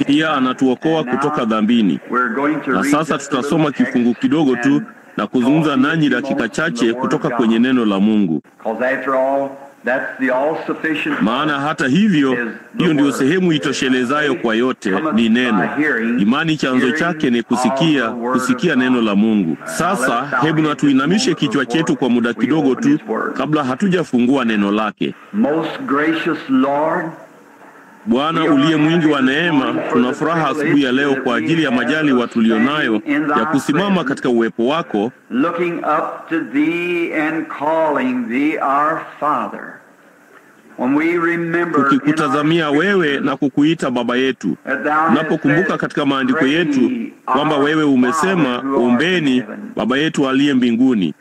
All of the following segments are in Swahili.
pia anatuokoa kutoka dhambini. Na sasa tutasoma kifungu kidogo tu na kuzungumza nanyi dakika chache kutoka kwenye neno la Mungu. Maana hata hivyo, hiyo ndio sehemu itoshelezayo kwa yote, ni neno. Imani chanzo chake ni kusikia neno la Mungu. Sasa hebu na tuinamishe kichwa chetu kwa muda kidogo tu kabla hatujafungua neno lake. Bwana uliye mwingi wa neema, tunafuraha asubuhi ya leo kwa ajili ya majaliwa tulionayo ya kusimama katika uwepo wako, tukikutazamia wewe na kukuita Baba yetu. Tunapokumbuka katika maandiko yetu kwamba wewe umesema, ombeni Baba yetu aliye mbinguni.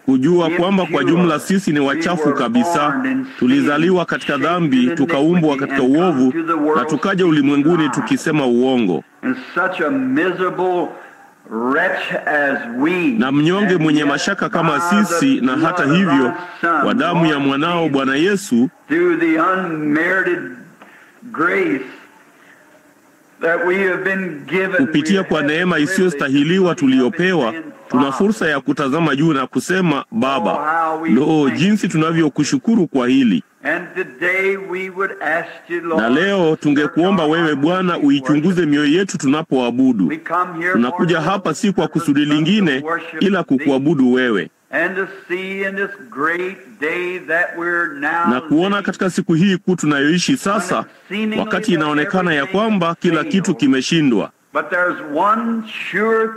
Kujua kwamba kwa jumla sisi ni wachafu kabisa, tulizaliwa katika dhambi, tukaumbwa katika uovu, na tukaja ulimwenguni tukisema uongo. Na mnyonge mwenye mashaka kama sisi, na hata hivyo kwa damu ya mwanao Bwana Yesu, kupitia kwa neema isiyostahiliwa tuliyopewa, tuna fursa ya kutazama juu na kusema, Baba, lo, jinsi tunavyokushukuru kwa hili. Na leo tungekuomba wewe Bwana uichunguze mioyo yetu tunapoabudu. Tunakuja hapa si kwa kusudi lingine ila kukuabudu wewe. Na kuona katika siku hii kuu tunayoishi sasa, wakati inaonekana ya kwamba kila kitu kimeshindwa.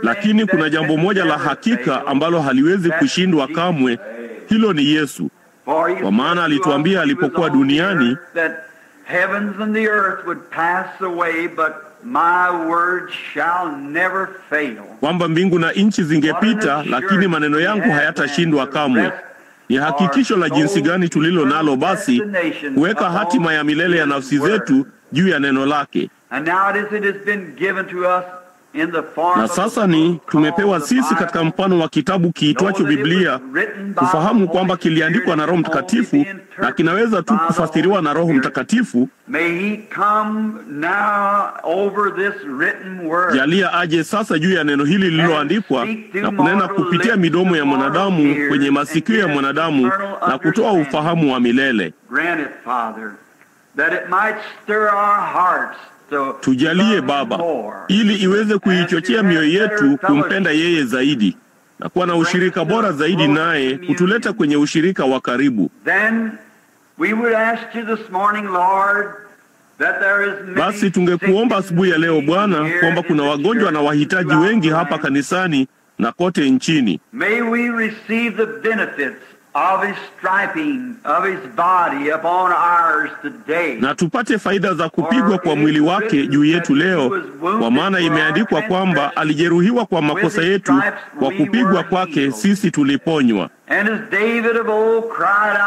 Lakini kuna jambo moja la hakika ambalo haliwezi kushindwa kamwe, hilo ni Yesu. Kwa maana alituambia alipokuwa duniani kwamba mbingu na nchi zingepita, lakini maneno yangu hayatashindwa kamwe. Ni hakikisho la jinsi gani tulilo nalo basi kuweka hatima ya milele ya nafsi zetu juu ya neno lake. Na sasa tumepewa sisi katika mfano wa kitabu kiitwacho Biblia, kufahamu kwamba kiliandikwa na Roho Mtakatifu na kinaweza tu kufasiriwa na Roho Mtakatifu. Jalia aje sasa juu ya neno hili lililoandikwa na kunena kupitia midomo ya mwanadamu kwenye masikio ya mwanadamu na kutoa ufahamu wa milele. Tujalie Baba, ili iweze kuichochea mioyo yetu kumpenda yeye zaidi na kuwa na ushirika bora zaidi naye, kutuleta kwenye ushirika wa karibu. Basi tungekuomba asubuhi ya leo Bwana kwamba kuna wagonjwa na wahitaji wengi hapa kanisani na kote nchini. Na tupate faida za kupigwa kwa mwili wake juu yetu leo, kwa maana imeandikwa kwamba alijeruhiwa kwa makosa yetu, kwa kupigwa kwake sisi tuliponywa.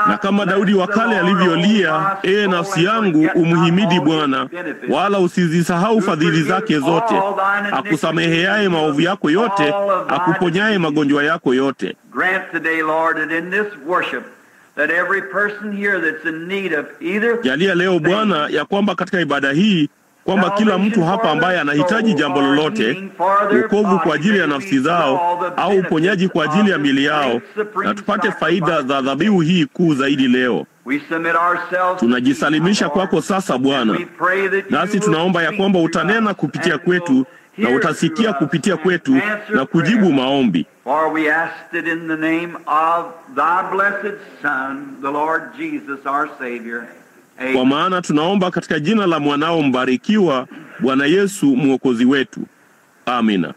Na kama Daudi wa kale alivyolia, ee nafsi yangu umhimidi Bwana, wala usizisahau fadhili zake zote, akusameheaye maovu yako yote, akuponyaye magonjwa yako yote. Jalia leo Bwana ya kwamba katika ibada hii kwamba kila mtu hapa ambaye anahitaji jambo lolote, wokovu kwa ajili ya nafsi zao au uponyaji kwa ajili ya miili yao, na tupate faida za dhabihu hii kuu zaidi leo. Tunajisalimisha kwako sasa Bwana, nasi tunaomba ya kwamba utanena kupitia kwetu na utasikia kupitia kwetu na kujibu maombi. Kwa maana tunaomba katika jina la mwanao mbarikiwa, Bwana Yesu mwokozi wetu. Amina.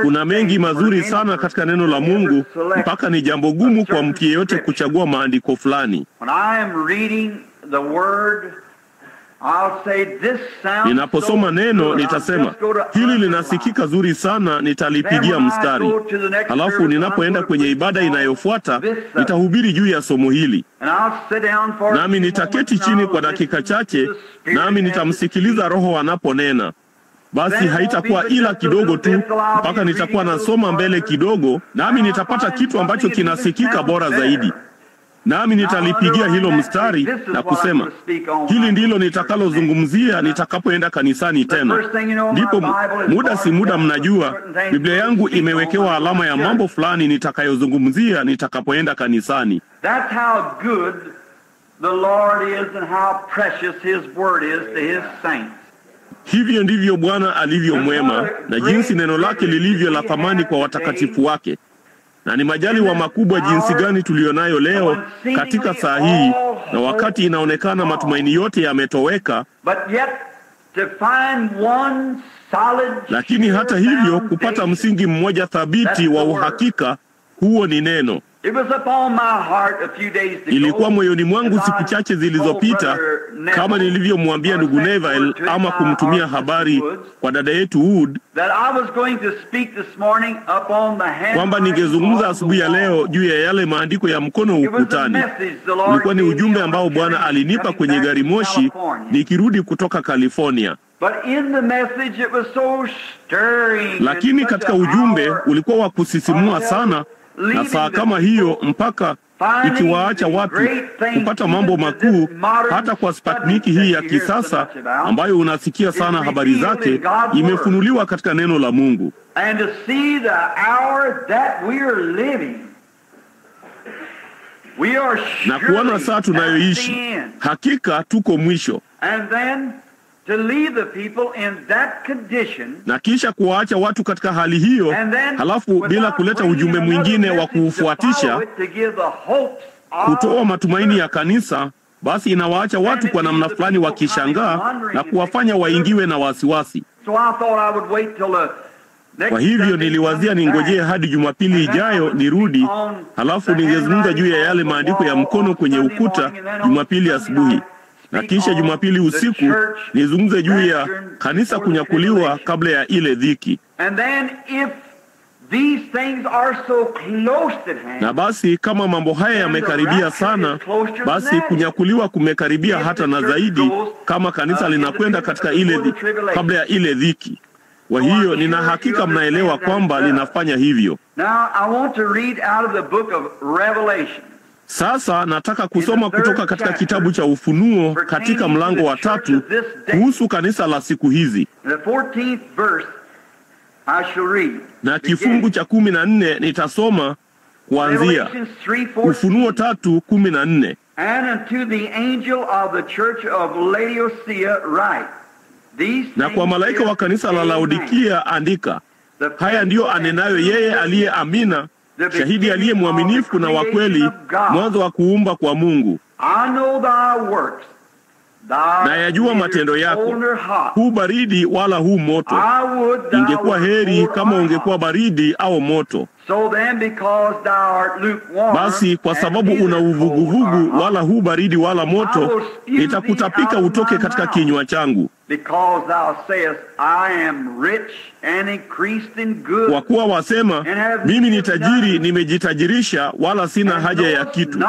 Kuna mengi mazuri sana katika neno la Mungu mpaka ni jambo gumu kwa mtu yeyote kuchagua maandiko fulani. Ninaposoma neno nitasema hili linasikika zuri sana, nitalipigia mstari. Halafu ninapoenda kwenye ibada inayofuata nitahubiri juu ya somo hili. Nami nitaketi chini kwa dakika chache, nami nitamsikiliza Roho anaponena. basi haitakuwa ila kidogo tu, mpaka nitakuwa nasoma mbele kidogo, nami nitapata kitu ambacho kinasikika bora zaidi. Nami nitalipigia hilo mstari na kusema, hili ndilo nitakalozungumzia nitakapoenda kanisani tena. Ndipo muda si muda, mnajua Biblia yangu imewekewa alama ya mambo fulani nitakayozungumzia nitakapoenda kanisani. That's how good the Lord is and how precious His word is to His saints. Hivyo ndivyo Bwana alivyo mwema na jinsi neno lake lilivyo la thamani kwa watakatifu wake. Na ni majaliwa makubwa jinsi gani tulionayo leo katika saa hii, na wakati inaonekana matumaini yote yametoweka, lakini hata hivyo kupata msingi mmoja thabiti wa uhakika, huo ni neno. Ilikuwa moyoni mwangu siku chache zilizopita, kama nilivyomwambia ndugu Neville, ama kumtumia habari kwa dada yetu Wood, kwamba ningezungumza asubuhi ya leo juu ya yale maandiko ya mkono ukutani. Ulikuwa ni ujumbe ambao Bwana alinipa kwenye gari moshi nikirudi kutoka California. Lakini katika ujumbe ulikuwa wa kusisimua sana, na saa kama hiyo mpaka ikiwaacha watu kupata mambo makuu, hata kwa Sputniki hii ya kisasa ambayo unasikia sana habari zake, imefunuliwa katika neno la Mungu. Na kuona saa tunayoishi, hakika tuko mwisho. To leave the people in that condition, na kisha kuwaacha watu katika hali hiyo, halafu bila kuleta ujumbe mwingine wa kuufuatisha, kutoa matumaini ya kanisa, basi inawaacha watu kwa namna fulani wakishangaa na kuwafanya waingiwe na wasiwasi. Kwa hivyo niliwazia ningojee hadi Jumapili ijayo nirudi, halafu ningezungumza juu ya yale maandiko ya mkono kwenye ukuta Jumapili asubuhi. Na kisha Jumapili usiku nizungumze juu ya kanisa kunyakuliwa kabla ya ile dhiki. Na basi kama mambo haya yamekaribia sana, basi kunyakuliwa kumekaribia hata na zaidi, kama kanisa linakwenda katika kabla ya ile dhiki. Kwa hiyo nina hakika mnaelewa kwamba linafanya hivyo. Sasa nataka kusoma kutoka katika kitabu cha Ufunuo katika mlango wa 3 kuhusu kanisa la siku hizi. Na kifungu cha 14 nitasoma kuanzia Ufunuo 3:14. Na kwa malaika wa kanisa la Laodikia andika, haya ndiyo anenayo yeye aliye Amina, shahidi aliye mwaminifu na wa kweli, mwanzo wa kuumba kwa Mungu. Na yajua matendo yako, hu baridi wala hu moto. Ingekuwa heri kama ungekuwa baridi au moto. Basi kwa sababu una uvuguvugu, wala hu baridi wala moto, nitakutapika utoke katika kinywa changu. Kwa kuwa wasema, mimi ni tajiri, nimejitajirisha, wala sina haja ya kitu.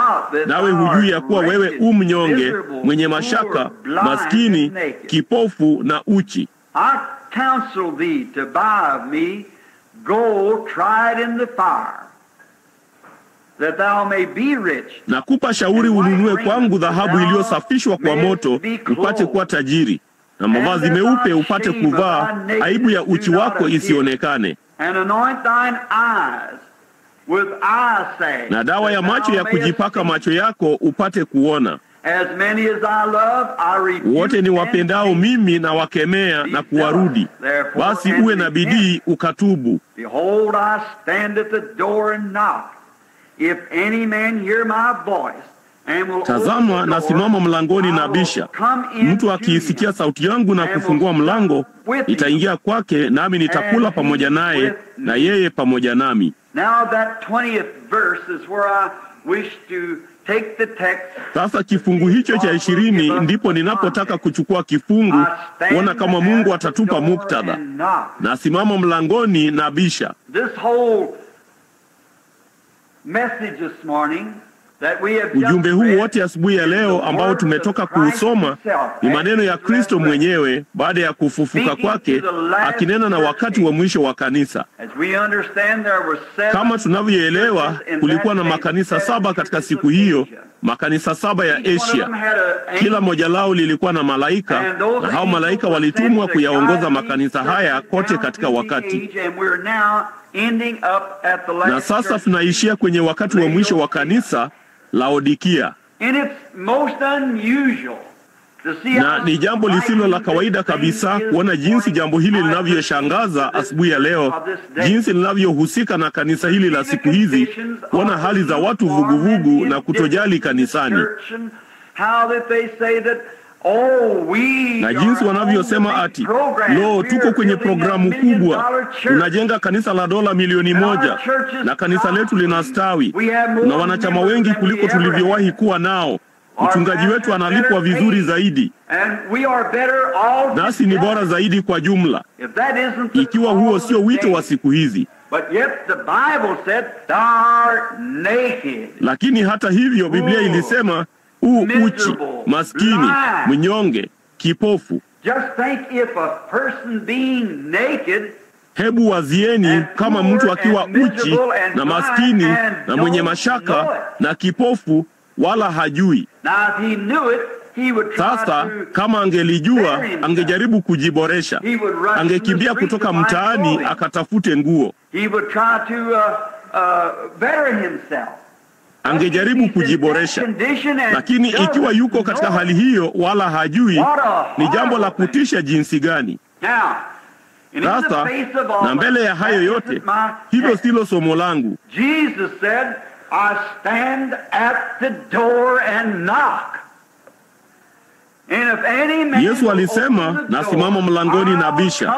Nawe hujui ya kuwa wewe mnyonge, mwenye mashaka, maskini, kipofu na uchi. Nakupa shauri ununue kwangu dhahabu iliyosafishwa kwa moto, upate kuwa tajiri, na mavazi meupe upate kuvaa, aibu ya uchi wako isionekane, na dawa ya macho ya kujipaka macho yako upate kuona. Wote ni wapendao mimi na wakemea na kuwarudi. Basi uwe na bidii ukatubu. Tazama, nasimama mlangoni na bisha. Mtu akiisikia sauti yangu na kufungua mlango, nitaingia kwake, nami nitakula pamoja naye na yeye pamoja nami. Sasa kifungu hicho cha 20 ndipo ninapotaka kuchukua kifungu, kuona kama Mungu atatupa muktadha. Nasimama mlangoni na bisha. Ujumbe huu wote asubuhi ya leo ambao tumetoka kuusoma ni maneno ya Kristo mwenyewe baada ya kufufuka kwake, akinena na wakati wa mwisho wa kanisa. Kama tunavyoelewa, kulikuwa na makanisa 7 katika siku hiyo, makanisa 7 ya Asia. Kila moja lao lilikuwa na malaika, na hao malaika walitumwa kuyaongoza makanisa haya kote katika wakati. Na sasa tunaishia kwenye wakati wa mwisho wa kanisa Laodikia. Na ni jambo lisilo la kawaida kabisa kuona jinsi jambo hili linavyoshangaza asubuhi ya leo, jinsi linavyohusika na kanisa hili la siku hizi, kuona hali za watu vuguvugu na kutojali kanisani, na jinsi wanavyosema ati, lo, tuko kwenye programu kubwa, tunajenga kanisa la dola milioni 1 na kanisa letu linastawi, na wanachama wengi kuliko tulivyowahi kuwa nao. Mchungaji wetu analipwa vizuri zaidi, nasi ni bora zaidi kwa jumla. Ikiwa huo sio wito wa siku hizi, lakini hata hivyo Biblia ilisema uchi, maskini, mnyonge, kipofu. Hebu wazieni kama mtu akiwa uchi na maskini na mwenye mashaka na kipofu, wala hajui. Sasa kama angelijua, angejaribu kujiboresha, angekimbia kutoka mtaani akatafute nguo, angejaribu kujiboresha. Lakini ikiwa yuko katika hali hiyo wala hajui, ni jambo la kutisha jinsi gani. Sasa, na mbele ya hayo yote, hilo silo somo langu. I stand at the door and knock. Yesu alisema, nasimama mlangoni na bisha,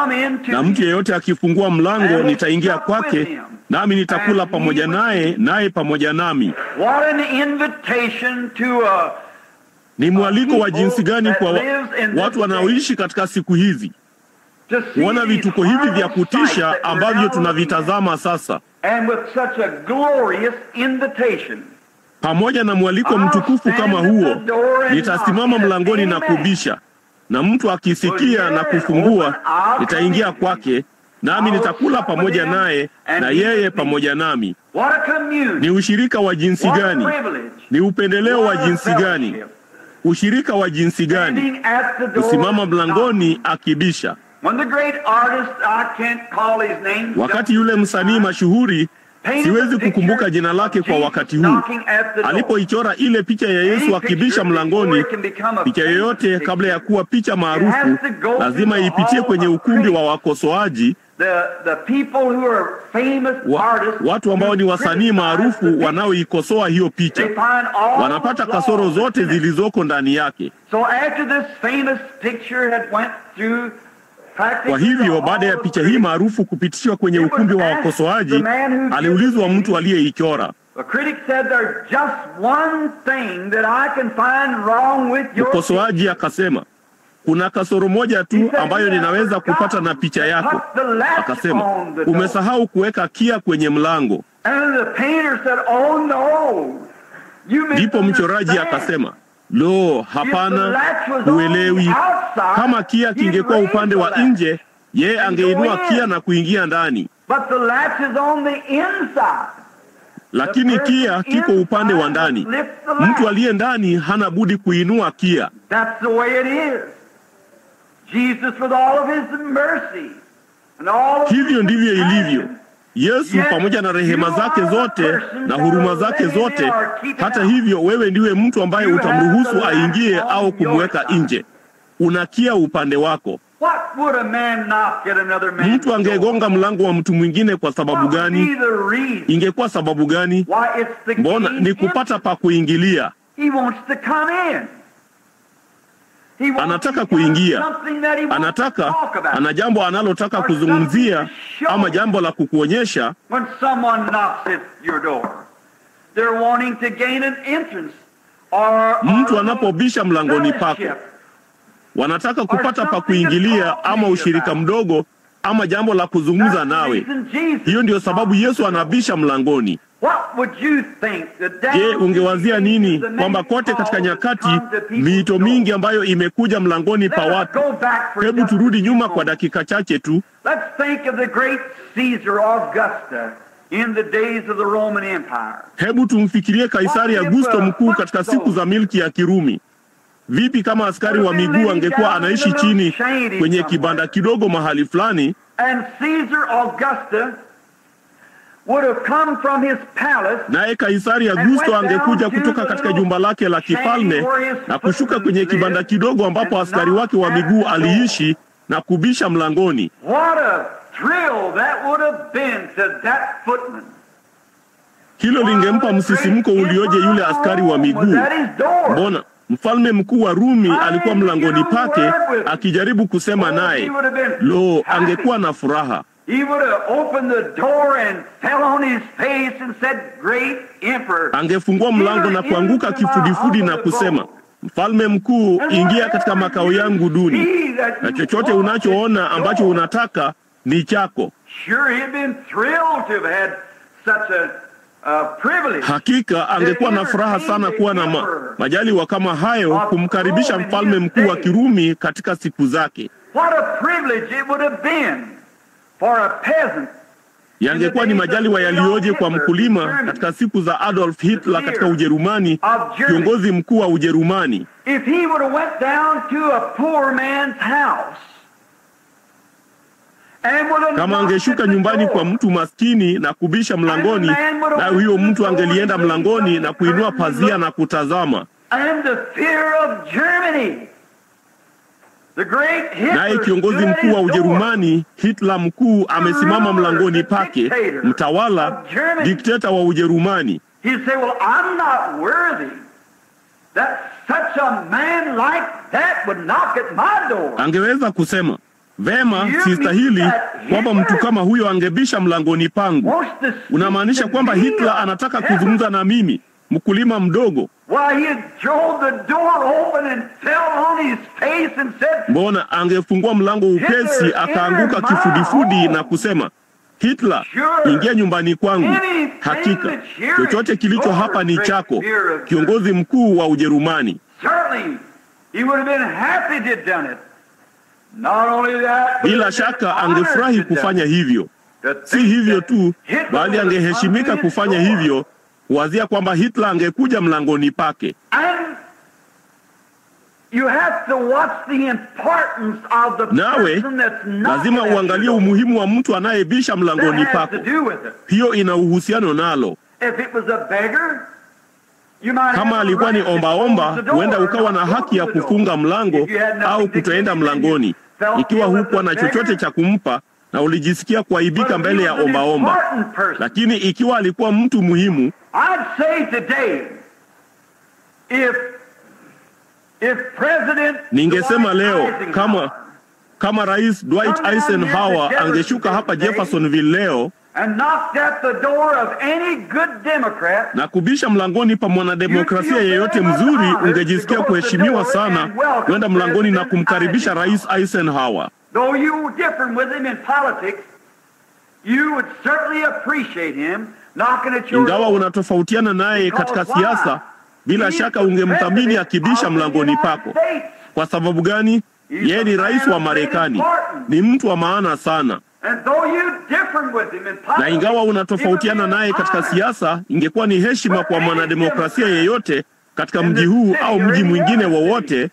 na mtu yeyote akifungua mlango nitaingia kwake, nami nitakula pamoja naye, naye pamoja nami. Ni mwaliko wa jinsi gani kwa watu wanaoishi katika siku hizi kuona vituko hivi vya kutisha ambavyo tunavitazama sasa. Pamoja na mwaliko mtukufu kama huo, nitasimama mlangoni na kubisha, na mtu akisikia na kufungua, nitaingia kwake, nami nitakula pamoja naye, na yeye pamoja nami. Ni ushirika wa jinsi gani? Ni upendeleo wa jinsi gani? Ushirika wa jinsi gani? Kusimama mlangoni akibisha. Wakati yule msanii mashuhuri, siwezi kukumbuka jina lake kwa wakati huu, alipoichora ile picha ya Yesu akibisha mlangoni, picha yoyote kabla ya kuwa picha maarufu lazima ipitie kwenye ukumbi wa wakosoaji, watu ambao ni wasanii maarufu wanaoikosoa hiyo picha. Wanapata kasoro zote zilizoko ndani yake. Kwa hivyo baada ya picha hii maarufu kupitishwa kwenye ukumbi wa wakosoaji, aliulizwa mtu aliyeichora. Mkosoaji akasema, kuna kasoro moja tu ambayo ninaweza kupata na picha yako. Akasema, umesahau kuweka kia kwenye mlango. Ndipo mchoraji akasema, lo, hapana, huelewi. Kama kia kingekuwa upande wa nje, yeye angeinua kia na kuingia ndani. Lakini kia kiko upande wa ndani. Mtu aliye ndani hana budi kuinua kia. Hivyo ndivyo ilivyo. Yesu pamoja na rehema zake zote na huruma zake zote, hata hivyo wewe ndiwe mtu ambaye utamruhusu aingie au kumweka nje. Unakia upande wako. Mtu angegonga mlango wa mtu mwingine kwa sababu gani? Ingekuwa sababu gani? Mbona ni kupata pa kuingilia. Anataka kuingia. Ana jambo analotaka kuzungumzia ama jambo la kukuonyesha. Mtu anapobisha mlangoni pako, wanataka kupata pa kuingilia ama ushirika mdogo ama jambo la kuzungumza nawe. Hiyo ndio sababu Yesu anabisha mlangoni. Je, ungewazia nini kwamba kote katika nyakati miito mingi ambayo imekuja mlangoni pa watu? Hebu turudi nyuma kwa dakika chache tu. Hebu tumfikirie Kaisari Augusto mkuu katika siku za milki ya Kirumi. Vipi kama askari wa miguu angekuwa anaishi chini kwenye kibanda kidogo mahali fulani, naye Kaisari Augusto angekuja kutoka katika jumba lake la kifalme na kushuka kwenye kibanda kidogo ambapo askari wake wa miguu aliishi na kubisha mlangoni? Hilo lingempa msisimko ulioje yule askari wa miguu. Mbona mfalme mkuu wa Rumi alikuwa mlangoni pake akijaribu kusema naye. Lo, angekuwa na furaha. Angefungua mlango na kuanguka kifudifudi na kusema, mfalme mkuu, ingia katika makao yangu duni, na chochote unachoona ambacho unataka ni chako. Hakika angekuwa na furaha sana kuwa na majaliwa kama hayo, kumkaribisha mfalme mkuu wa Kirumi katika siku zake. Yangekuwa ni majaliwa yaliyoje kwa mkulima katika siku za Adolf Hitler katika Ujerumani, kiongozi mkuu wa Ujerumani. Kama angeshuka nyumbani kwa mtu maskini na kubisha mlangoni, na huyo mtu angelienda mlangoni na kuinua pazia na kutazama, naye kiongozi mkuu wa Ujerumani, Hitler mkuu, amesimama mlangoni pake, mtawala, dikteta wa Ujerumani. Angeweza kusema, vema, sistahili kwamba mtu kama huyo angebisha mlangoni pangu. Unamaanisha kwamba Hitler anataka kuzungumza na mimi, mkulima mdogo? Mbona angefungua mlango upesi akaanguka kifudifudi na kusema, Hitler, ingia nyumbani kwangu. Hakika chochote kilicho hapa ni chako, kiongozi mkuu wa Ujerumani. Bila shaka angefurahi kufanya hivyo. Si hivyo tu, bali angeheshimika kufanya hivyo, kuwazia kwamba Hitler angekuja mlangoni pake. Nawe lazima uangalie umuhimu wa mtu anayebisha mlangoni pako. Hiyo ina uhusiano nalo. Kama alikuwa ni ombaomba, huenda ukawa na haki ya kufunga mlango au kutoenda mlangoni, ikiwa hukuwa na chochote cha kumpa na ulijisikia kuaibika mbele ya ombaomba. Lakini ikiwa alikuwa mtu muhimu, ningesema leo, kama Rais Dwight Eisenhower angeshuka hapa Jeffersonville leo na kubisha mlangoni pa mwanademokrasia yeyote mzuri, ungejisikia kuheshimiwa sana kwenda mlangoni na kumkaribisha Rais Eisenhower. Ingawa unatofautiana naye katika siasa, bila shaka ungemthamini akibisha mlangoni pako. Kwa sababu gani? Yeye ni rais wa Marekani, ni mtu wa maana sana. Na ingawa unatofautiana naye katika siasa, ingekuwa ni heshima kwa mwanademokrasia yeyote katika mji huu au mji mwingine wowote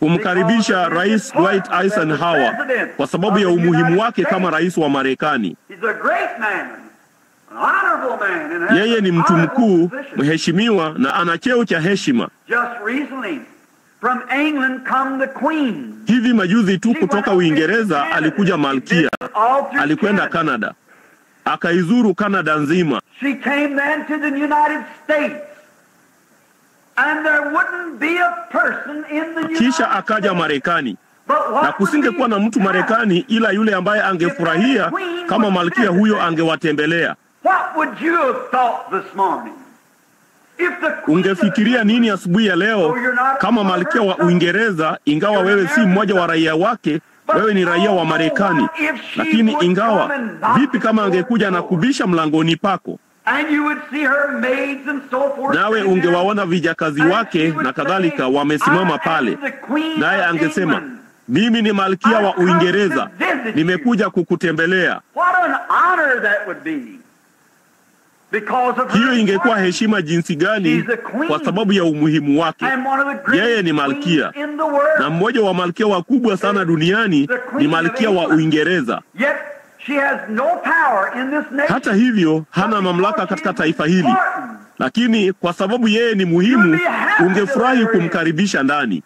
kumkaribisha Rais Dwight Eisenhower kwa sababu ya umuhimu wake kama rais wa Marekani. Yeye ni mtu mkuu, mheshimiwa, na ana cheo cha heshima. Hivi majuzi tu kutoka Uingereza alikuja malkia. Alikwenda Canada, akaizuru Canada nzima. Kisha akaja Marekani, na kusingekuwa na mtu Marekani ila yule ambaye angefurahia kama malkia huyo angewatembelea. Ungefikiria nini asubuhi ya leo kama malkia wa Uingereza, ingawa wewe si mmoja wa raia wake, wewe ni raia wa Marekani. Lakini ingawa, vipi kama angekuja na kubisha mlangoni pako? Nawe ungewaona vijakazi wake na kadhalika wamesimama pale, naye angesema, mimi ni malkia wa Uingereza, nimekuja kukutembelea. Hiyo ingekuwa heshima jinsi gani, kwa sababu ya umuhimu wake. Yeye ni malkia, na mmoja wa malkia wakubwa sana duniani ni malkia wa Uingereza. Hata hivyo, hana mamlaka katika taifa hili. Lakini kwa sababu yeye ni muhimu, ungefurahi kumkaribisha ndani.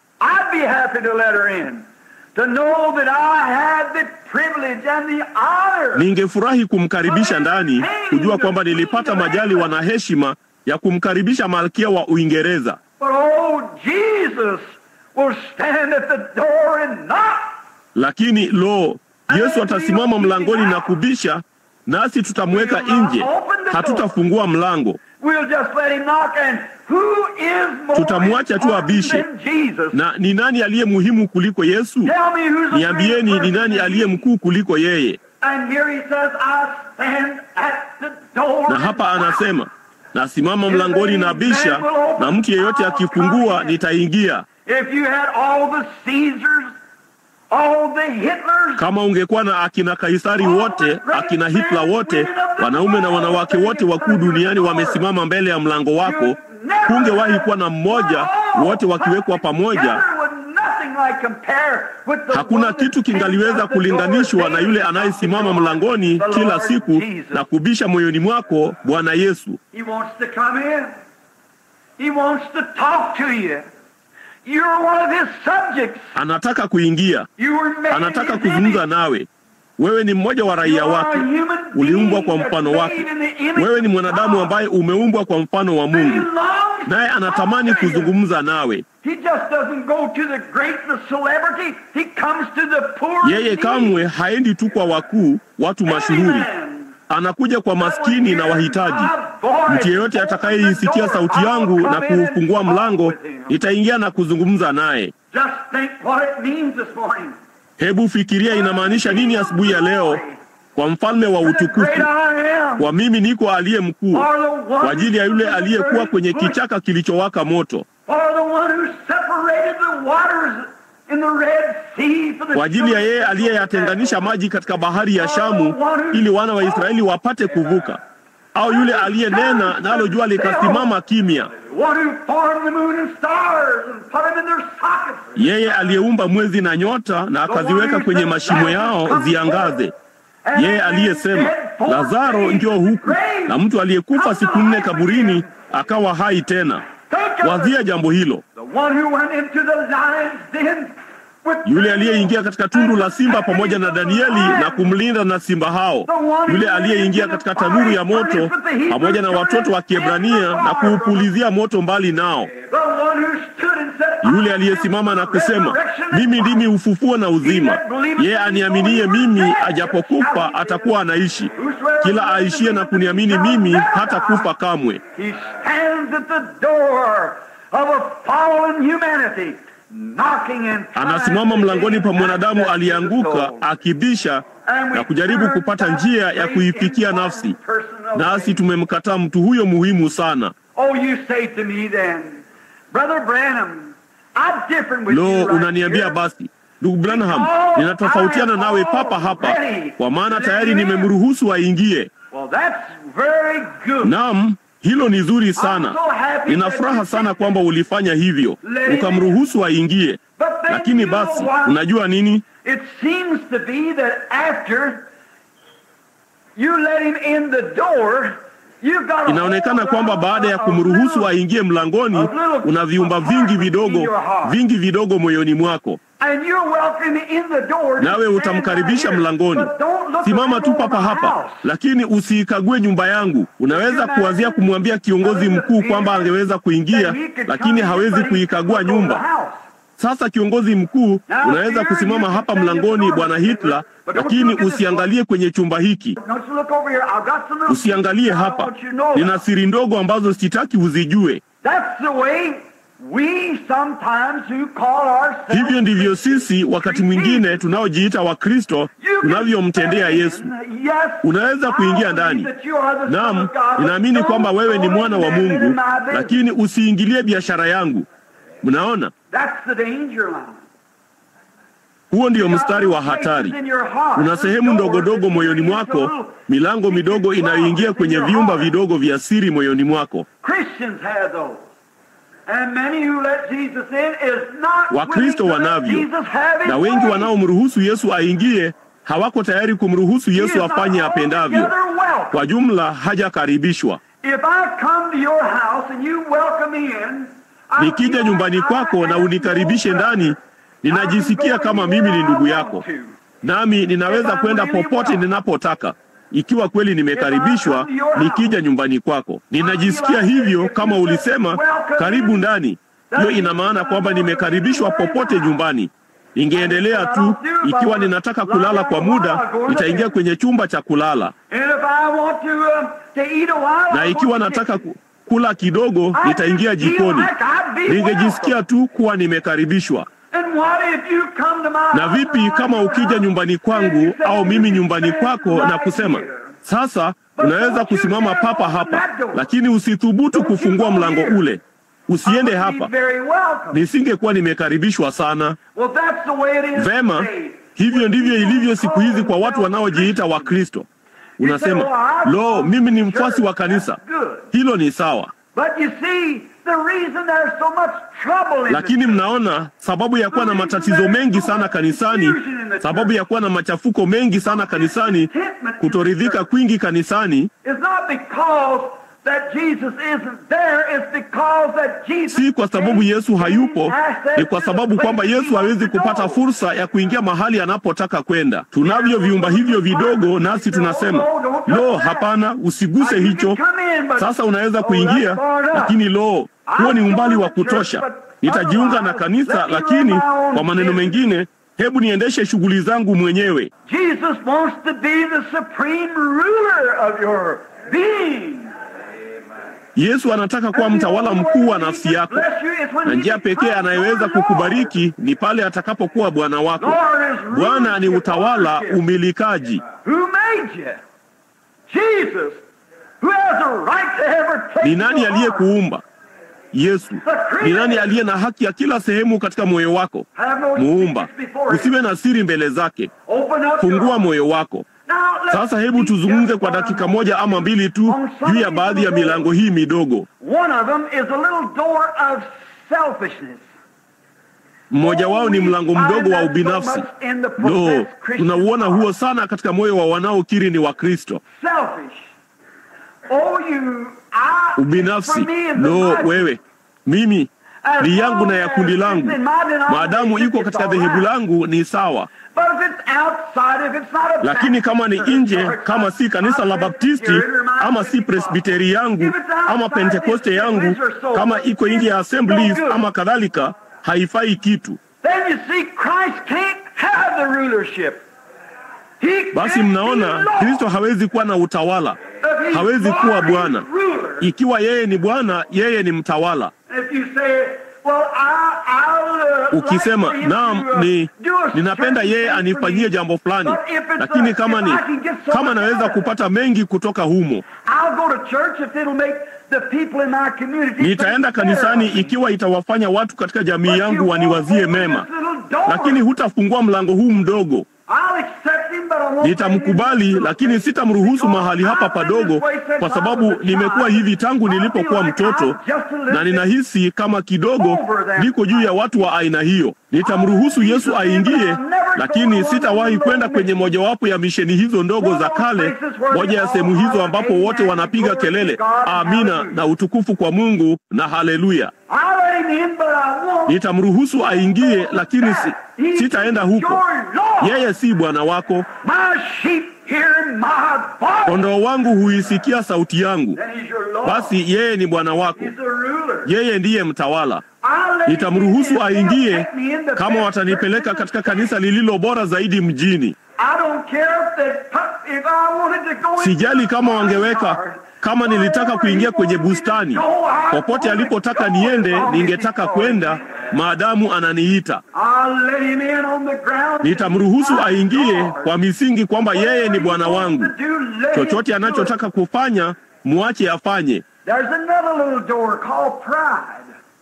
Ningefurahi kumkaribisha ndani, kujua kwamba nilipata majaliwa na heshima ya kumkaribisha malkia wa Uingereza. Lakini Yesu atasimama mlangoni na kubisha, nasi tutamweka nje. Hatutafungua mlango. Tutamwacha tu abishe. Na ni nani aliye muhimu kuliko Yesu? Niambieni, ni nani aliye mkuu kuliko yeye? Na hapa anasema, nasimama mlangoni na bisha, na mtu yeyote akifungua nitaingia. Kama ungekuwa na akina Kaisari wote, akina Hitler wote, wanaume na wanawake wote wakuu duniani wamesimama mbele ya mlango wako, hungewahi kuwa na mmoja, wote wakiwekwa pamoja. Hakuna kitu kingaliweza kulinganishwa na yule anayesimama mlangoni kila siku na kubisha moyoni mwako, Bwana Yesu. Anataka kuingia. Anataka kuzungumza nawe. Wewe ni mmoja wa raia wake. Uliumbwa kwa mfano wake. Wewe ni mwanadamu ambaye umeumbwa kwa mfano wa Mungu. Naye anatamani kuzungumza nawe. Yeye kamwe haendi tu kwa wakuu, watu mashuhuri. Anakuja kwa maskini na wahitaji. Mtu yeyote atakayeisikia sauti yangu na kufungua mlango, nitaingia na kuzungumza naye. Hebu fikiria inamaanisha nini asubuhi ya leo kwa mfalme wa utukufu. Kwa mimi niko aliye mkuu, kwa ajili ya yule aliyekuwa kwenye kichaka kilichowaka moto, kwa ajili ya yeye aliyeyatenganisha maji katika bahari ya Shamu ili wana wa Israeli wapate kuvuka, au yule aliyenena nalo jua likasimama kimya, yeye aliyeumba mwezi na nyota na akaziweka kwenye mashimo yao ziangaze, yeye aliyesema, Lazaro njoo huku, na mtu aliyekufa siku 4 kaburini akawa hai tena. Wazia jambo hilo. Yule aliyeingia katika tundu la simba pamoja na Danieli na kumlinda na simba hao. Yule aliyeingia katika tanuru ya moto pamoja na watoto wa Kiebrania na kuupulizia moto mbali nao. Yule aliyesimama na kusema, mimi ndimi ufufuo na uzima. Yeye aniaminie mimi, ajapokufa atakuwa anaishi. Kila aishie na kuniamini mimi hata kufa kamwe. Anasimama mlangoni pa mwanadamu alianguka, akibisha na kujaribu kupata njia ya kuifikia nafsi. Nasi tumemkataa mtu huyo muhimu sana. Unaniambia basi, ndugu Branham, ninatofautiana nawe papa hapa, kwa maana tayari nimemruhusu aingie. Naam, hilo ni zuri sana. Nina furaha sana kwamba ulifanya hivyo, ukamruhusu aingie. Lakini basi, unajua nini? Inaonekana kwamba baada ya kumruhusu aingie mlangoni, una viumba vingi vidogo moyoni mwako. Nawe utamkaribisha mlangoni. Simama tu papa hapa, lakini usiikague nyumba yangu. Unaweza kuanzia kumwambia kiongozi mkuu kwamba angeweza kuingia, lakini hawezi kuikagua nyumba. Sasa kiongozi mkuu, unaweza kusimama hapa mlangoni, Bwana Hitler, lakini usiangalie kwenye chumba hiki. Usiangalie hapa. Nina siri ndogo ambazo sitaki uzijue. Hivyo ndivyo sisi wakati mwingine tunaojiita Wakristo tunavyomtendea Yesu. Unaweza kuingia ndani. Naam, ninaamini kwamba wewe ni mwana wa Mungu, lakini usiingilie biashara yangu. Mnaona? Huo ndio mstari wa hatari. Una sehemu ndogo dogo moyoni mwako, milango midogo inayoingia kwenye vyumba vidogo vya siri moyoni mwako. Wakristo wanavyo, na wengi wanaomruhusu Yesu aingie hawako tayari kumruhusu Yesu afanye apendavyo. Kwa jumla hajakaribishwa. Nikija nyumbani kwako na unikaribishe ndani, ninajisikia kama mimi ni ndugu yako, nami ninaweza kwenda popote ninapotaka. Ikiwa kweli nimekaribishwa, nikija nyumbani kwako, ninajisikia hivyo. Kama ulisema karibu ndani, hiyo ina maana kwamba nimekaribishwa popote nyumbani. Ingeendelea tu, ikiwa ninataka kulala kwa muda, nitaingia kwenye chumba cha kulala, na ikiwa nataka kula kidogo, nitaingia jikoni. Ningejisikia tu kuwa nimekaribishwa. Na vipi kama ukija nyumbani kwangu au mimi nyumbani kwako na kusema, sasa unaweza kusimama papa hapa, lakini usithubutu kufungua mlango ule, usiende hapa, nisingekuwa nimekaribishwa sana. Vema, hivyo ndivyo ilivyo siku hizi kwa watu wanaojiita Wakristo. Unasema, lo, mimi ni mfuasi wa kanisa. Hilo ni sawa. Lakini mnaona, sababu ya kuwa na matatizo mengi sana kanisani, sababu ya kuwa na machafuko mengi sana kanisani, kutoridhika kwingi kanisani, si kwa sababu Yesu hayupo, ni kwa sababu kwamba Yesu hawezi kupata fursa ya kuingia mahali anapotaka kwenda. Tunavyo viumba hivyo vidogo, nasi tunasema, lo, hapana, usiguse hicho. Sasa unaweza kuingia, lakini lo, huo ni umbali wa kutosha. Nitajiunga na kanisa, lakini kwa maneno mengine, hebu niendeshe shughuli zangu mwenyewe. Jesus wants to be the supreme ruler of your being. Yesu anataka kuwa mtawala mkuu wa nafsi yako, na njia pekee anayeweza kukubariki ni pale atakapokuwa Bwana wako. Bwana ni utawala, umilikaji. Ni nani aliyekuumba? Yesu. Ni nani aliye na haki ya kila sehemu katika moyo wako? Muumba. Usiwe na siri mbele zake. Fungua moyo wako. Sasa hebu tuzungumze kwa dakika moja ama mbili tu juu ya baadhi ya milango hii midogo. Mmoja wao ni mlango mdogo wa ubinafsi. No, tunauona huo sana katika moyo wa wanaokiri ni Wakristo. Ubinafsi. No, wewe, mimi, ni yangu na ya kundi langu. Maadamu iko katika dhehebu langu ni sawa. Lakini kama ni nje, kama si kanisa la Baptisti, ama si Presbiteri yangu, ama Pentekoste yangu, kama iko nje ya Assemblies ama kadhalika, haifai kitu. Basi mnaona, Kristo hawezi kuwa na utawala, hawezi kuwa Bwana. Ikiwa yeye ni Bwana, yeye ni mtawala. Ukisema, naam, ninapenda yeye anifanyie jambo fulani, lakini kama naweza kupata mengi kutoka humo, nitaenda kanisani ikiwa itawafanya watu katika jamii yangu waniwazie mema. Lakini hutafungua mlango huu mdogo. Nitamkubali, lakini sitamruhusu mahali hapa padogo, kwa sababu nimekuwa hivi tangu nilipokuwa mtoto, na ninahisi kama kidogo niko juu ya watu wa aina hiyo. Nitamruhusu Yesu aingie, lakini sitawahi kwenda kwenye mojawapo ya misheni hizo ndogo za kale, moja ya sehemu hizo ambapo wote wanapiga kelele, amina na utukufu kwa Mungu na haleluya. Nitamruhusu aingie, lakini sitaenda huko. Yeye si Bwana wako. Kondoo wangu huisikia sauti yangu. Basi yeye ni Bwana wako. Yeye ndiye mtawala. Nitamruhusu aingie kama watanipeleka katika kanisa lililo bora zaidi mjini. Sijali kama wangeweka, kama nilitaka kuingia kwenye bustani, popote alipotaka niende, ningetaka kwenda, maadamu ananiita. Nitamruhusu aingie kwa misingi kwamba yeye ni Bwana wangu. Chochote anachotaka kufanya, muache afanye.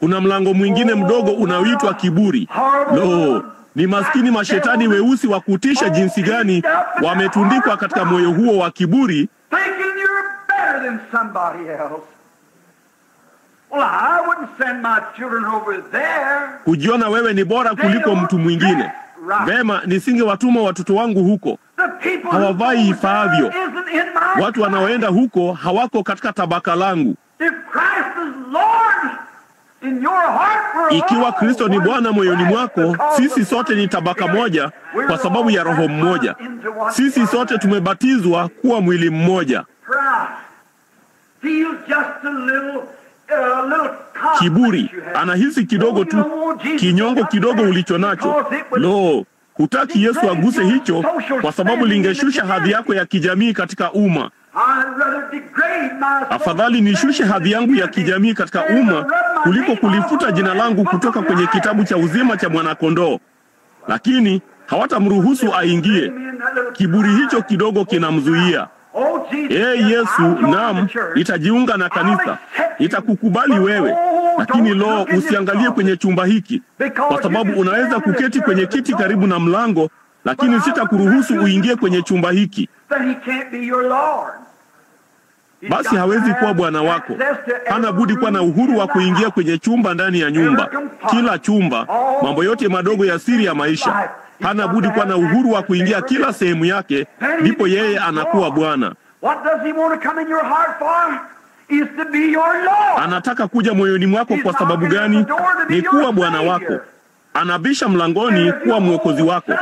Kuna mlango mwingine mdogo unaoitwa kiburi. Lo, ni maskini mashetani weusi wa kutisha jinsi gani wametundikwa katika moyo huo wa kiburi, kujiona wewe ni bora kuliko mtu mwingine. Vema, nisingewatuma watoto wangu huko. Hawavai ifaavyo. Watu wanaoenda huko hawako katika tabaka langu. Ikiwa Kristo ni Bwana moyoni mwako, sisi sote ni tabaka moja kwa sababu ya Roho mmoja. Sisi sote tumebatizwa kuwa mwili mmoja. Kiburi, anahisi kidogo tu, kinyongo kidogo ulicho nacho. Lo, hutaki Yesu aguse hicho kwa sababu lingeshusha hadhi yako ya kijamii katika umma. Afadhali nishushe hadhi yangu ya kijamii katika umma kuliko kulifuta jina langu kutoka kwenye kitabu cha uzima cha Mwana-Kondoo. Lakini hawatamruhusu aingie. Kiburi hicho kidogo kinamzuia. Yesu, naam, nitajiunga na kanisa. Nitakukubali wewe. Lakini lo, usiangalie kwenye chumba hiki, kwa sababu unaweza kuketi kwenye kiti karibu na mlango, lakini sitakuruhusu uingie kwenye chumba hiki. Basi hawezi kuwa Bwana wako. Hana budi kuwa na uhuru wa kuingia kwenye chumba ndani ya nyumba, kila chumba, mambo yote madogo ya siri ya maisha. Hana budi kuwa na uhuru wa kuingia kila sehemu yake, ndipo yeye anakuwa Bwana. Anataka kuja moyoni mwako kwa sababu gani? Ni kuwa Bwana wako. Anabisha mlangoni kuwa mwokozi wako.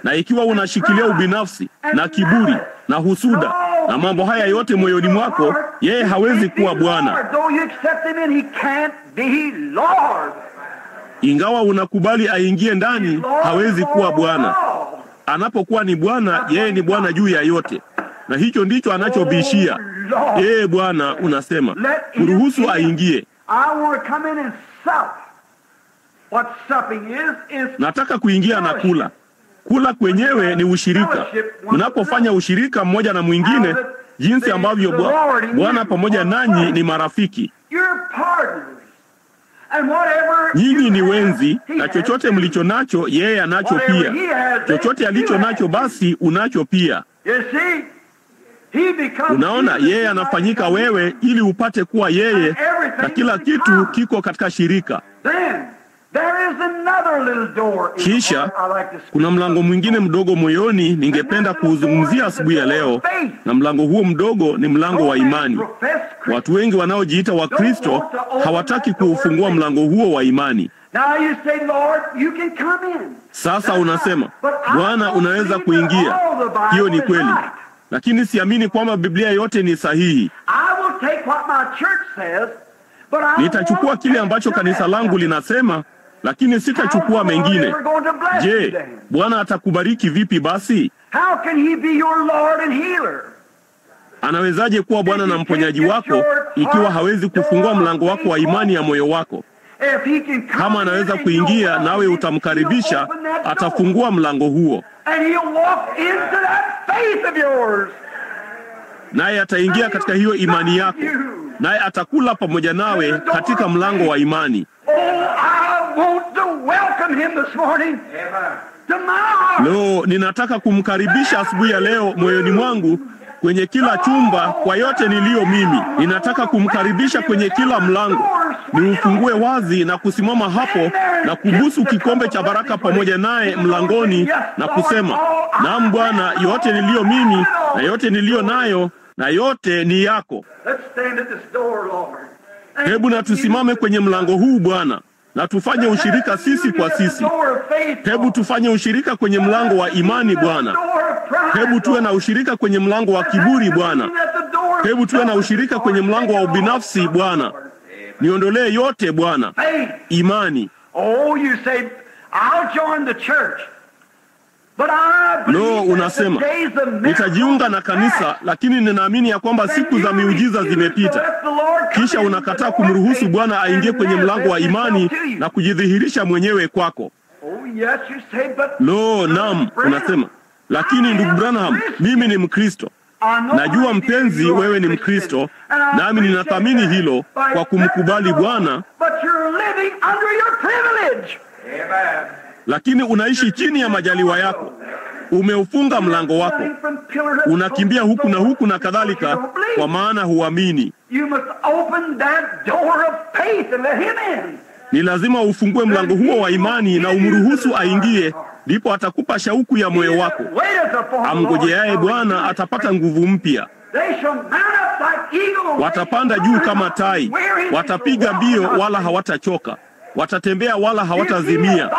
Na ikiwa unashikilia ubinafsi na kiburi na husuda na mambo haya yote moyoni mwako, yeye hawezi kuwa Bwana. Ingawa unakubali aingie ndani, hawezi kuwa Bwana. Anapokuwa ni Bwana, yeye ni Bwana juu ya yote. Na hicho ndicho anachobishia. Bwana, unasema, kuruhusu aingie. Nataka kuingia na kula. Kula kwenyewe ni ushirika. Mnapofanya ushirika mmoja na mwingine, jinsi ambavyo Bwana pamoja nanyi ni marafiki. Nyinyi ni wenzi, na chochote mlicho nacho yeye anacho pia. Chochote alicho nacho basi unacho pia. Unaona, yeye anafanyika wewe ili upate kuwa yeye, na kila kitu kiko katika shirika. Kisha kuna mlango mwingine mdogo moyoni ningependa kuuzungumzia asubuhi ya leo, na mlango huo mdogo ni mlango wa imani. Watu wengi wanaojiita wa Kristo hawataki kuufungua mlango huo wa imani. Sasa unasema, Bwana, unaweza kuingia. Hiyo ni kweli, lakini siamini kwamba Biblia yote ni sahihi. Nitachukua kile ambacho kanisa langu linasema, lakini sitachukua mengine. Je, Bwana atakubariki vipi basi? Anawezaje kuwa Bwana na mponyaji wako ikiwa hawezi kufungua mlango wako wa imani ya moyo wako? Kama anaweza kuingia nawe utamkaribisha, atafungua mlango huo. Naye ataingia katika hiyo imani yako, naye atakula pamoja nawe katika mlango wa imani. Lo, ninataka kumkaribisha asubuhi ya leo moyoni mwangu, kwenye kila chumba, kwa yote niliyo mimi. Ninataka kumkaribisha kwenye kila mlango. Niufungue wazi na kusimama hapo na kubusu kikombe cha baraka pamoja naye mlangoni na kusema, naam Bwana, yote niliyo mimi na yote niliyo nayo na yote ni yako. Hebu na tusimame kwenye mlango huu Bwana, na tufanye ushirika sisi kwa sisi. Hebu tufanye ushirika kwenye mlango wa imani Bwana. Hebu tuwe na ushirika kwenye mlango wa kiburi Bwana. Hebu tuwe na ushirika kwenye mlango wa ubinafsi Bwana. Niondolee yote Bwana. Imani. Lo, unasema nitajiunga na kanisa, lakini ninaamini ya kwamba siku za miujiza zimepita. Kisha unakataa kumruhusu Bwana aingie kwenye mlango wa imani na kujidhihirisha mwenyewe kwako. Lo, naam, unasema, lakini ndugu Branham, mimi ni Mkristo. Najua mpenzi, wewe ni Mkristo, nami ninathamini hilo kwa kumkubali Bwana, lakini unaishi chini ya majaliwa yako. Umeufunga mlango wako, unakimbia huku na huku na kadhalika, kwa maana huamini. Ni lazima ufungue mlango huo wa imani na umruhusu aingie, ndipo atakupa shauku ya moyo wako. Amngojeaye Bwana atapata nguvu mpya. Watapanda juu kama tai, watapiga mbio wala hawatachoka, watatembea wala hawatazimia.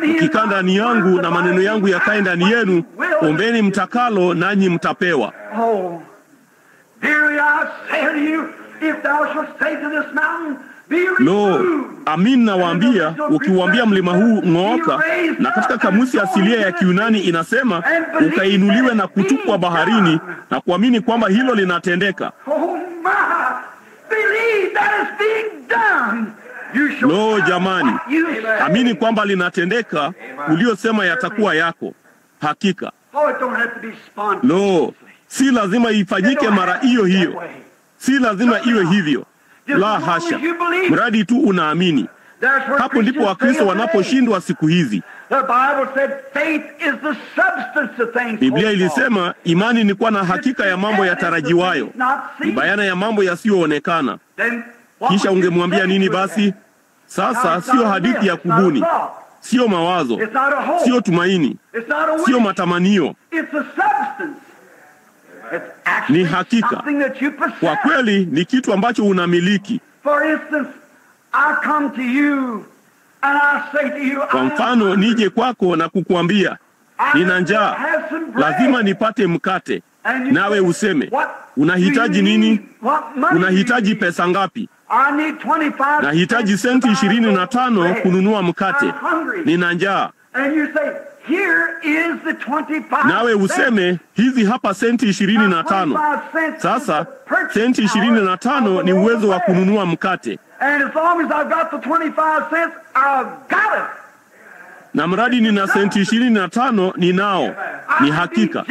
Mkikaa ndani yangu na maneno yangu yakae ndani yenu, ombeni mtakalo nanyi mtapewa. Lo, amin nawaambia, ukiwaambia mlima huu ng'ooka, na katika kamusi asilia ya Kiunani inasema ukainuliwe na kutupwa baharini, na kuamini kwamba hilo linatendeka. Lo, jamani, amini kwamba linatendeka, uliosema yatakuwa yako. Hakika. Lo, si lazima ifanyike mara hiyo hiyo. Si lazima iwe hivyo. La hasha. Mradi tu unaamini. Hapo ndipo Wakristo wanaposhindwa siku hizi. Biblia ilisema imani ni kuwa na hakika ya mambo yatarajiwayo, ni bayana ya mambo yasiyoonekana. Kisha ungemwambia nini basi? Sasa sio hadithi ya kubuni, sio mawazo, sio tumaini, sio matamanio. Ni hakika. Kwa kweli ni kitu ambacho unamiliki. Kwa mfano, nije kwako na kukuambia nina njaa, lazima nipate mkate. Nawe useme, unahitaji nini? Unahitaji pesa ngapi? Nahitaji senti 25 kununua mkate. Nina njaa. Nawe useme, hizi hapa senti 25. Sasa senti 25 ni uwezo wa kununua mkate. Na mradi nina senti 25, ninao. Ni hakika.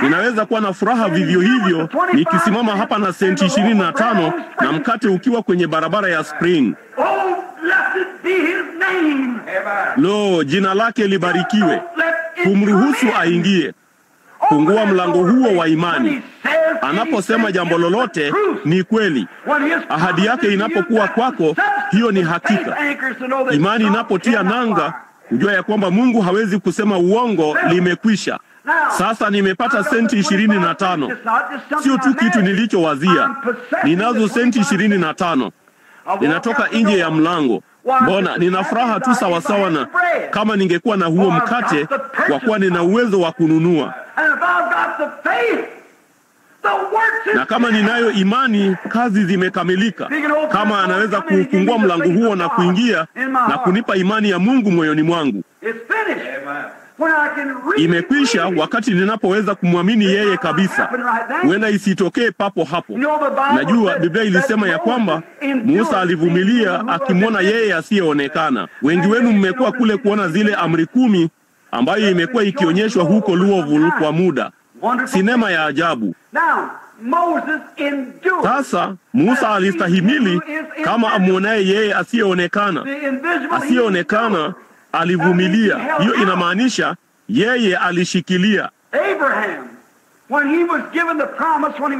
Ninaweza kuwa na furaha vivyo hivyo nikisimama hapa na senti 25 na mkate ukiwa kwenye barabara ya Spring. Lo, jina lake libarikiwe. Kumruhusu aingie. Fungua mlango huo wa imani. Anaposema jambo lolote ni kweli. Ahadi yake inapokuwa kwako, hiyo ni hakika. Imani inapotia nanga, kujua ya kwamba Mungu hawezi kusema uongo, limekwisha. Sasa nimepata senti 25. Sio tu kitu nilichowazia. Ninazo senti 25. Ninatoka nje ya mlango. Mbona nina furaha tu sawasawa na kama ningekuwa na huo mkate, kwa kuwa nina uwezo wa kununua. Na kama ninayo imani, kazi zimekamilika. Kama anaweza kufungua mlango huo na kuingia na kunipa imani ya Mungu moyoni mwangu. Imekwisha wakati ninapoweza kumwamini yeye kabisa. Huenda isitokee papo hapo. Najua Biblia ilisema ya kwamba Musa alivumilia akimwona yeye asiyeonekana. Wengi wenu mmekuwa kule kuona zile amri 10 ambayo imekuwa ikionyeshwa huko Louisville kwa muda. Sinema ya ajabu. Sasa Musa alistahimili kama amwonaye yeye asiyeonekana. Asiyeonekana alivumilia. Hiyo inamaanisha yeye alishikilia.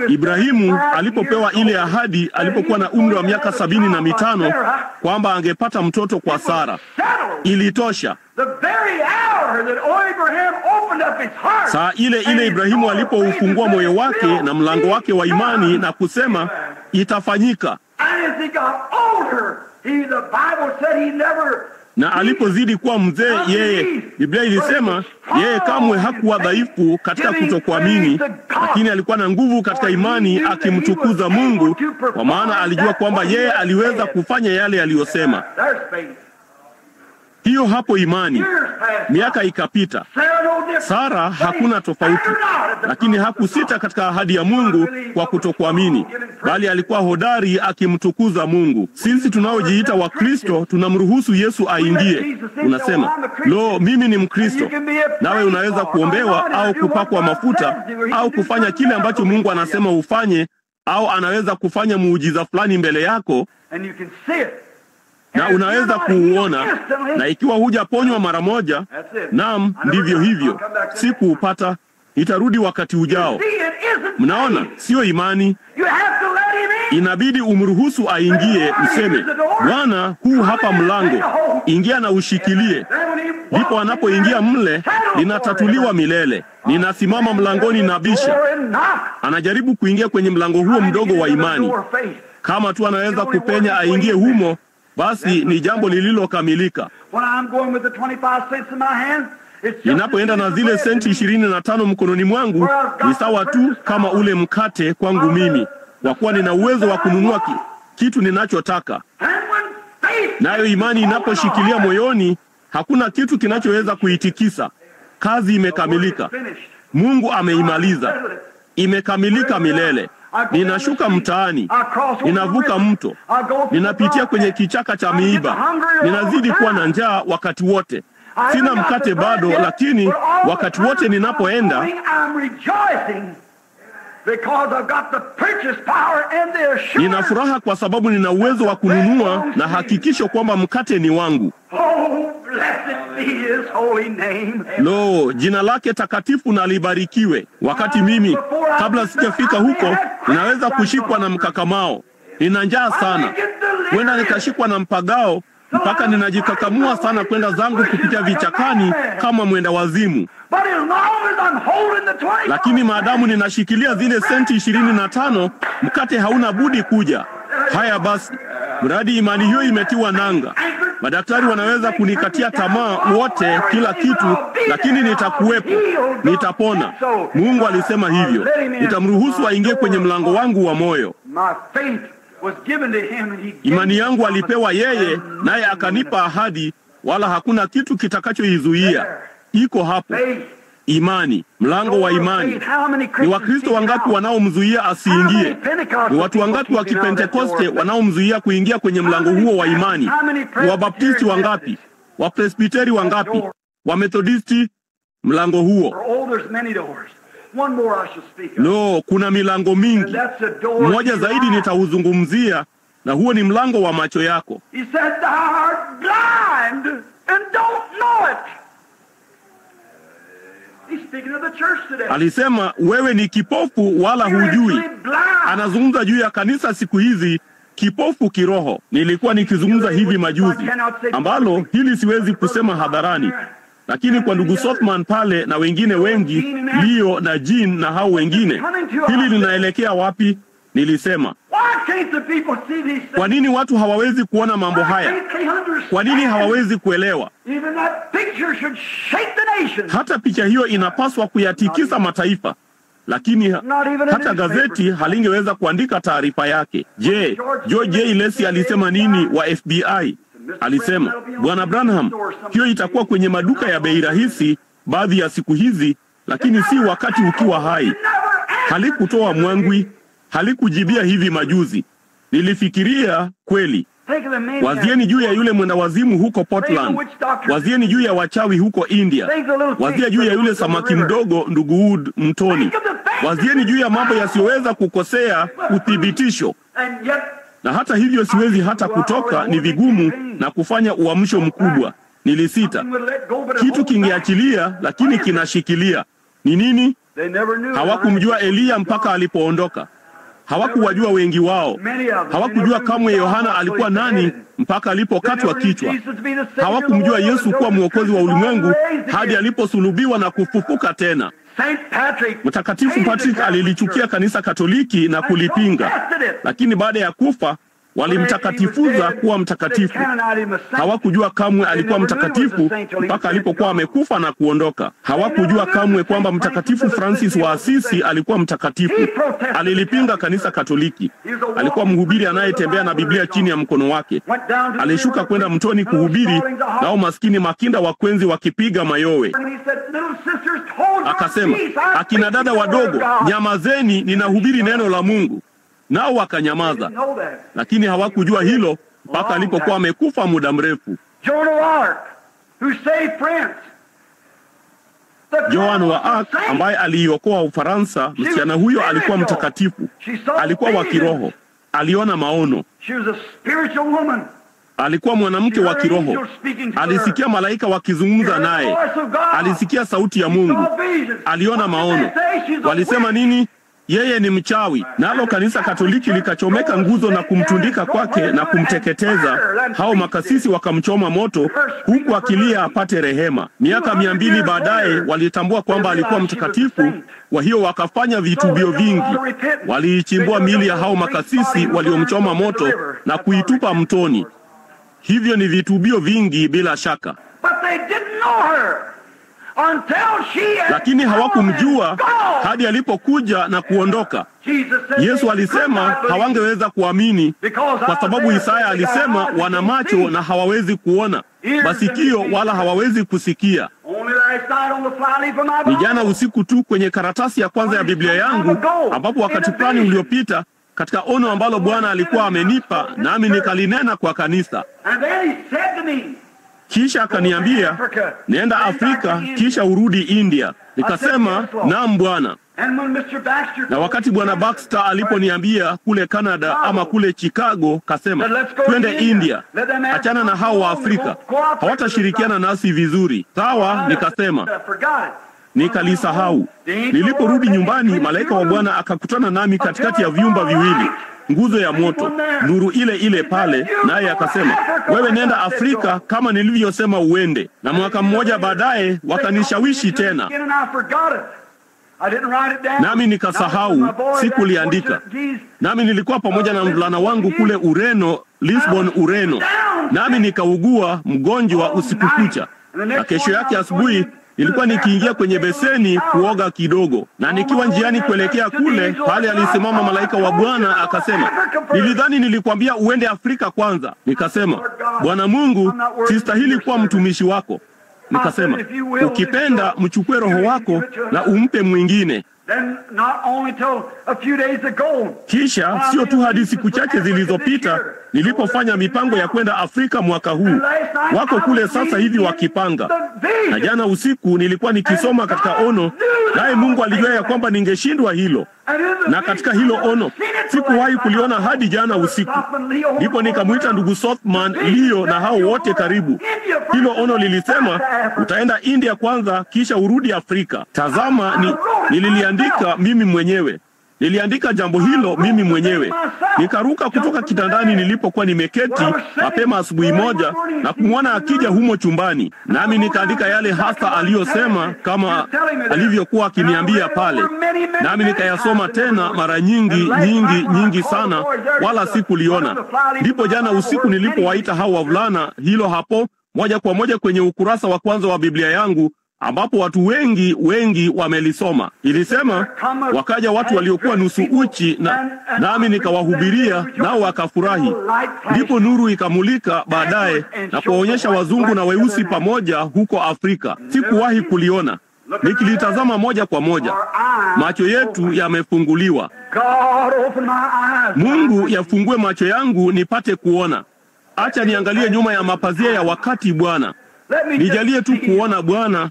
Ibrahimu alipopewa ile ahadi alipokuwa na umri wa miaka 75 kwamba angepata mtoto kwa Sara, ilitosha. Saa ile Ibrahimu alipoufungua moyo wake na mlango wake wa imani na kusema itafanyika. Na alipozidi kuwa mzee, yeye, Biblia ilisema yeye kamwe hakuwa dhaifu katika kutokuamini, lakini alikuwa na nguvu katika imani, akimtukuza Mungu, kwa maana alijua kwamba yeye aliweza kufanya yale aliyosema. Hiyo hapo imani. Miaka ikapita. Sara hakuna tofauti, lakini hakusita katika ahadi ya Mungu kwa kutokuamini, bali alikuwa hodari akimtukuza Mungu. Sisi tunaojiita wa Kristo tunamruhusu Yesu aingie. Unasema, "Lo, mimi ni Mkristo." Nawe unaweza kuombewa au kupakwa mafuta au kufanya kile ambacho Mungu anasema ufanye, au anaweza kufanya muujiza fulani mbele yako na unaweza kuuona, na ikiwa hujaponywa mara moja, naam, ndivyo hivyo, si kuupata, itarudi wakati ujao. Mnaona, sio imani. Inabidi umruhusu aingie, useme, "Bwana, huu hapa mlango, ingia na ushikilie." Ndipo anapoingia mle, linatatuliwa milele. Ninasimama mlangoni na bisha. Anajaribu kuingia kwenye mlango huo mdogo wa imani. Kama tu anaweza kupenya aingie humo, basi ni jambo lililokamilika. Ninapoenda na zile senti 25 mkononi mwangu, ni sawa tu kama ule mkate kwangu mimi, kwa kuwa nina uwezo wa kununua kitu ninachotaka. Nayo imani inaposhikilia moyoni, hakuna kitu kinachoweza kuitikisa. Kazi imekamilika. Mungu ameimaliza. Imekamilika milele. Ninashuka mtaani, ninavuka mto, ninapitia kwenye kichaka cha miiba, ninazidi kuwa na njaa wakati wote. Sina mkate bado, lakini wakati wote ninapoenda, nina furaha kwa sababu nina uwezo wa kununua na hakikisho kwamba mkate ni wangu. Lo, jina lake takatifu na libarikiwe. Wakati mimi, kabla sijafika huko, ninaweza kushikwa na mkakamao. Nina njaa sana. Huenda nikashikwa na mpagao, mpaka ninajikakamua sana kwenda zangu kupitia vichakani kama mwenda wazimu. Lakini maadamu ninashikilia zile senti 25, mkate hauna budi kuja. Haya basi, mradi imani hiyo imetiwa nanga. Madaktari wanaweza kunikatia tamaa wote, kila kitu, lakini nitakuwepo, nitapona. Mungu alisema hivyo. Nitamruhusu aingie kwenye mlango wangu wa moyo. Imani yangu alipewa yeye, naye akanipa ahadi, wala hakuna kitu kitakachoizuia. Iko hapo. Imani, mlango wa imani. Ni Wakristo wangapi wanaomzuia asiingie? Ni watu wangapi wa Kipentekoste wanaomzuia kuingia kwenye mlango huo wa imani? Ni Wabaptisti wangapi? Wapresbiteri wangapi? Wamethodisti? Mlango huo. No, kuna milango mingi. Mmoja zaidi nitauzungumzia, na huo ni mlango wa macho yako. Alisema wewe ni kipofu wala hujui. Anazungumza juu ya kanisa siku hizi, kipofu kiroho. Nilikuwa nikizungumza hivi majuzi, ambalo hili siwezi kusema hadharani, lakini kwa ndugu Sothman pale na wengine wengi, Leo na Jean na hao wengine, hili linaelekea wapi? Nilisema, kwa nini watu hawawezi kuona mambo haya? Kwa nini hawawezi kuelewa? Hata picha hiyo inapaswa kuyatikisa mataifa, lakini hata gazeti halingeweza kuandika taarifa yake. Je, George J. Lacy alisema nini wa FBI? Alisema, Bwana Branham, hiyo itakuwa kwenye maduka ya bei rahisi baadhi ya siku hizi, lakini si wakati ukiwa hai. Halikutoa mwangwi, halikujibia hivi majuzi. Nilifikiria kweli. Wazieni juu ya yule mwenda wazimu huko Portland. Wazieni juu ya wachawi huko India. Wazia juu ya yule samaki mdogo ndugu Wood mtoni. Wazieni juu ya mambo yasiyoweza kukosea uthibitisho. Na hata hivyo siwezi hata kutoka, ni vigumu na kufanya uamsho mkubwa. Nilisita. Kitu kingeachilia, lakini kinashikilia. Ni nini? Hawakumjua Eliya mpaka alipoondoka. Hawakuwajua wengi wao. Hawakujua kamwe Yohana alikuwa nani mpaka alipokatwa kichwa. Hawakumjua Yesu kuwa mwokozi wa ulimwengu hadi aliposulubiwa na kufufuka tena. Mtakatifu Patrick alilichukia kanisa Katoliki na kulipinga. Lakini baada ya kufa, Walimtakatifuza kuwa mtakatifu. Hawakujua kamwe alikuwa mtakatifu mpaka alipokuwa amekufa na kuondoka. Hawakujua kamwe kwamba Mtakatifu Francis wa Asisi alikuwa mtakatifu. Alilipinga kanisa Katoliki. Alikuwa mhubiri anayetembea na Biblia chini ya mkono wake. Alishuka kwenda mtoni kuhubiri, nao maskini makinda wakwenzi wakipiga mayowe. Akasema, akina dada wadogo, nyamazeni, ninahubiri neno la Mungu. Nao wakanyamaza. Lakini hawakujua hilo mpaka alipokuwa amekufa muda mrefu. Joan wa Arc ambaye aliiokoa Ufaransa, msichana huyo alikuwa mtakatifu. Alikuwa wa kiroho. Aliona maono. Alikuwa mwanamke wa kiroho. Alisikia malaika wakizungumza naye. Alisikia sauti ya Mungu. Aliona maono. Walisema nini? Yeye ni mchawi. Nalo kanisa Katoliki likachomeka nguzo na kumtundika kwake na kumteketeza. Hao makasisi wakamchoma moto huku akilia apate rehema. Miaka 200 baadaye walitambua kwamba alikuwa mtakatifu, kwa hiyo wakafanya vitubio vingi. Waliichimbua miili ya hao makasisi waliomchoma moto na kuitupa mtoni. Hivyo ni vitubio vingi bila shaka. Lakini hawakumjua hadi alipokuja na kuondoka. Yesu alisema hawangeweza kuamini kwa sababu Isaya alisema wana macho na hawawezi kuona, masikio wala hawawezi kusikia. Ni jana usiku tu kwenye karatasi ya kwanza ya Biblia yangu, ambapo wakati fulani uliopita katika ono ambalo Bwana alikuwa amenipa, nami nikalinena kwa kanisa. Kisha akaniambia, nenda Afrika kisha urudi India. Nikasema, naam Bwana. Na wakati Bwana Baxter aliponiambia kule Canada ama kule Chicago, kasema, twende India. Achana na hao wa Afrika. Hawatashirikiana nasi vizuri. Sawa, nikasema. Nikalisahau. Niliporudi nyumbani, malaika wa Bwana akakutana nami katikati ya vyumba viwili. Nguzo ya moto, nuru ile ile pale, naye akasema, wewe nenda Afrika kama nilivyosema uende. Na mwaka mmoja baadaye wakanishawishi tena. Nami nikasahau, sikuliandika. Nami nilikuwa pamoja na mvulana wangu kule Ureno, Lisbon, Ureno. Nami nikaugua mgonjwa usiku kucha. Na kesho yake asubuhi nilikuwa nikiingia kwenye beseni kuoga kidogo, na nikiwa njiani kuelekea kule, pale alisimama malaika wa Bwana akasema, nilidhani nilikwambia uende Afrika kwanza. Nikasema, Bwana Mungu, sistahili kuwa mtumishi wako. Nikasema, ukipenda mchukue roho wako na umpe mwingine. Kisha sio tu hadi siku chache zilizopita nilipofanya mipango ya kwenda Afrika mwaka huu. Wako kule sasa hivi wakipanga. Na jana usiku nilikuwa nikisoma katika ono, naye Mungu alijua ya kwamba ningeshindwa hilo. Na katika hilo ono sikuwahi kuliona hadi jana usiku. Ndipo nikamwita ndugu Sothman, Leo na hao wote karibu. Hilo ono lilisema, utaenda India kwanza kisha urudi Afrika. Tazama, nililiandika mimi mwenyewe. Niliandika jambo hilo mimi mwenyewe. Nikaruka kutoka kitandani nilipokuwa nimeketi mapema asubuhi moja na kumwona akija humo chumbani. Nami nikaandika yale hasa aliyosema kama alivyokuwa akiniambia pale. Nami nikayasoma tena mara nyingi sana, wala sikuliona. Ndipo jana usiku nilipowaita hao wavulana, hilo hapo moja kwa moja kwenye ukurasa wa kwanza wa Biblia yangu, ambapo watu wengi wamelisoma. Ilisema, wakaja watu waliokuwa nusu uchi nami nikawahubiria, nao wakafurahi. Ndipo nuru ikamulika baadaye na kuwaonyesha wazungu na weusi pamoja huko Afrika. Sikuwahi kuliona. Nikilitazama moja kwa moja, macho yetu yamefunguliwa. Mungu yafungue macho yangu nipate kuona. Acha niangalie nyuma ya mapazia ya wakati Bwana. Nijalie tu kuona Bwana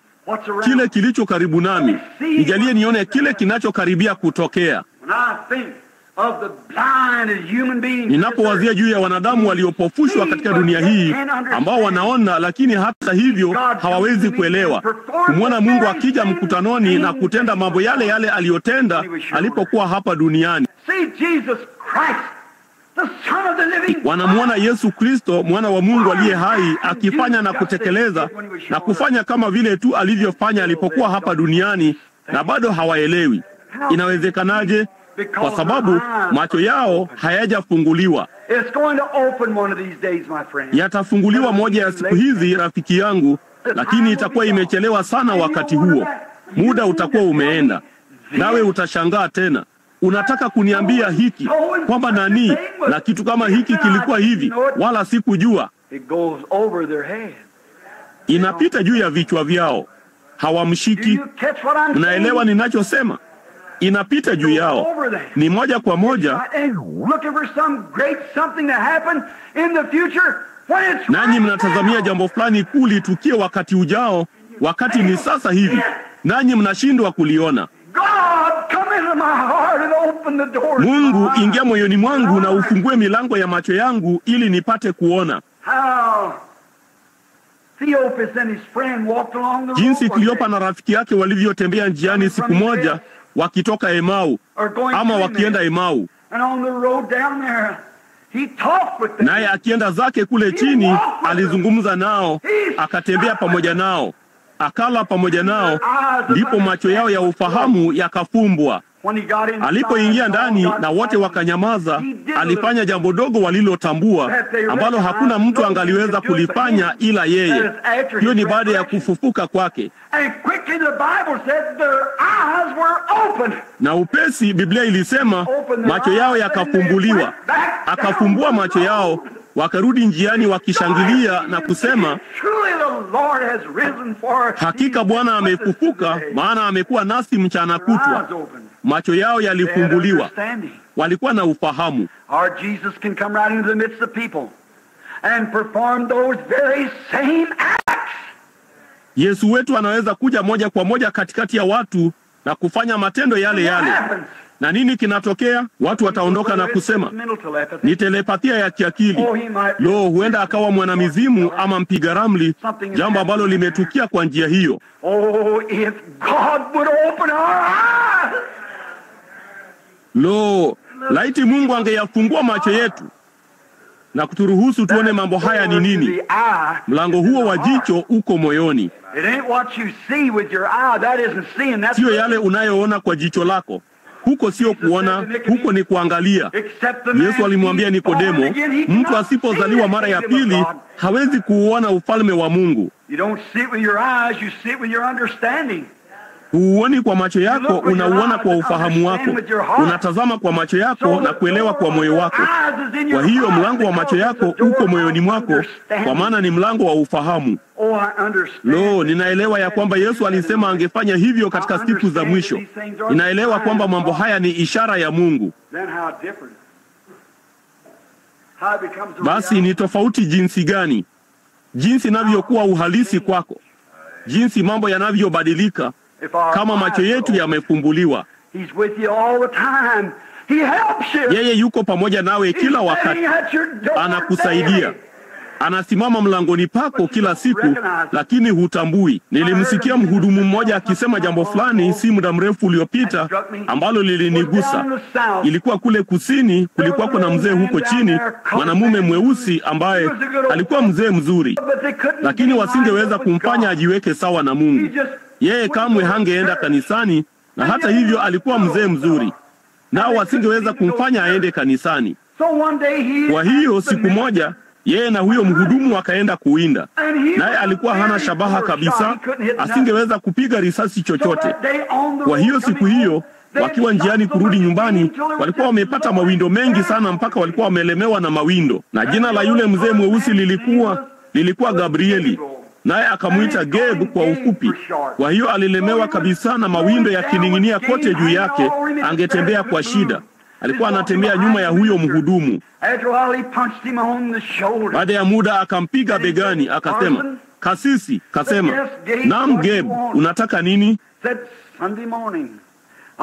kile kilicho karibu nami. Nijalie nione kile kinachokaribia kutokea. Ninapowazia juu ya wanadamu waliopofushwa katika dunia hii, ambao wanaona lakini hata hivyo hawawezi kuelewa, kumwona Mungu akija mkutanoni na kutenda mambo yale yale aliyotenda alipokuwa hapa duniani. Wanamwona Yesu Kristo, mwana wa Mungu aliye hai, akifanya na kutekeleza na kufanya kama vile tu alivyofanya alipokuwa hapa duniani, na bado hawaelewi. Inawezekanaje? kwa sababu macho yao hayajafunguliwa. Yatafunguliwa moja ya siku hizi, rafiki yangu, lakini itakuwa imechelewa sana. Wakati huo muda utakuwa umeenda, nawe utashangaa tena. Unataka kuniambia hiki kwamba nani na kitu kama hiki kilikuwa hivi, wala sikujua. Inapita juu ya vichwa vyao, hawamshiki. Mnaelewa ninachosema? Inapita juu yao, ni moja kwa moja. Nanyi mnatazamia jambo fulani kuu litukie wakati ujao, wakati ni sasa hivi, nanyi mnashindwa kuliona. Mungu, ingia moyoni mwangu na ufungue milango ya macho yangu ili nipate kuona. Jinsi Kleopa na rafiki yake walivyotembea njiani siku moja wakitoka Emau ama wakienda Emau, naye akienda zake kule chini alizungumza nao, akatembea pamoja nao, akala pamoja nao, ndipo macho yao ya ufahamu yakafumbwa. Alipoingia ndani na wote wakanyamaza, alifanya jambo dogo walilotambua, ambalo hakuna mtu angaliweza kulifanya ila yeye. Hiyo ni baada ya kufufuka kwake. Na upesi Biblia ilisema macho yao yakafumbuliwa. Akafumbua macho yao, wakarudi njiani wakishangilia na kusema, hakika Bwana amefufuka, maana amekuwa nasi mchana kutwa. Macho yao yalifumbuliwa, walikuwa na ufahamu. Yesu wetu anaweza kuja moja kwa moja katikati ya watu na kufanya matendo yale yale. Na nini kinatokea? Watu wataondoka na kusema ni telepathia ya kiakili. Lo, huenda akawa mwanamizimu ama mpiga ramli, jambo ambalo limetukia kwa njia hiyo. Lo, laiti Mungu angeyafungua macho yetu na kuturuhusu tuone mambo haya ni nini. Mlango huo wa jicho uko moyoni. Sio yale unayoona kwa jicho lako. Huko sio kuona, huko ni kuangalia. Yesu alimwambia Nikodemo, mtu asipozaliwa mara ya pili hawezi kuuona ufalme wa Mungu. Huuoni kwa macho yako, unauona kwa ufahamu wako. Unatazama kwa macho yako na kuelewa kwa moyo wako. Kwa hiyo mlango wa macho yako uko moyoni mwako, kwa maana ni mlango wa ufahamu. Lo, ninaelewa ya kwamba Yesu alisema angefanya hivyo katika siku za mwisho. Ninaelewa kwamba mambo haya ni ishara ya Mungu. Basi ni tofauti jinsi gani? Jinsi inavyokuwa uhalisi kwako. Jinsi mambo yanavyobadilika kama macho yetu yamefumbuliwa. Yeye yuko pamoja nawe kila wakati. Anakusaidia. Anasimama mlangoni pako kila siku, lakini hutambui. Nilimsikia mhudumu mmoja akisema jambo fulani si muda mrefu uliopita ambalo lilinigusa. Ilikuwa kule kusini, kulikuwa kuna mzee huko chini, mwanamume mweusi ambaye alikuwa mzee mzuri, lakini wasingeweza kumfanya ajiweke sawa na Mungu. Yeye kamwe hangeenda kanisani, na hata hivyo alikuwa mzee mzuri, nao wasingeweza kumfanya aende kanisani. Kwa hiyo siku moja yeye na huyo mhudumu wakaenda kuwinda, naye alikuwa hana shabaha kabisa, asingeweza kupiga risasi chochote. Kwa hiyo siku hiyo wakiwa njiani kurudi nyumbani, walikuwa wamepata mawindo mengi sana mpaka walikuwa wamelemewa na mawindo, na jina la yule mzee mweusi lilikuwa Gabrieli, naye akamwita Gabe kwa ufupi. Kwa hiyo alilemewa kabisa na mawindo yakining'inia kote juu yake, angetembea kwa shida. Alikuwa anatembea nyuma ya huyo mhudumu. Baada ya muda akampiga begani, akasema, "Kasisi," kasema, "Naam Gabe, unataka nini?"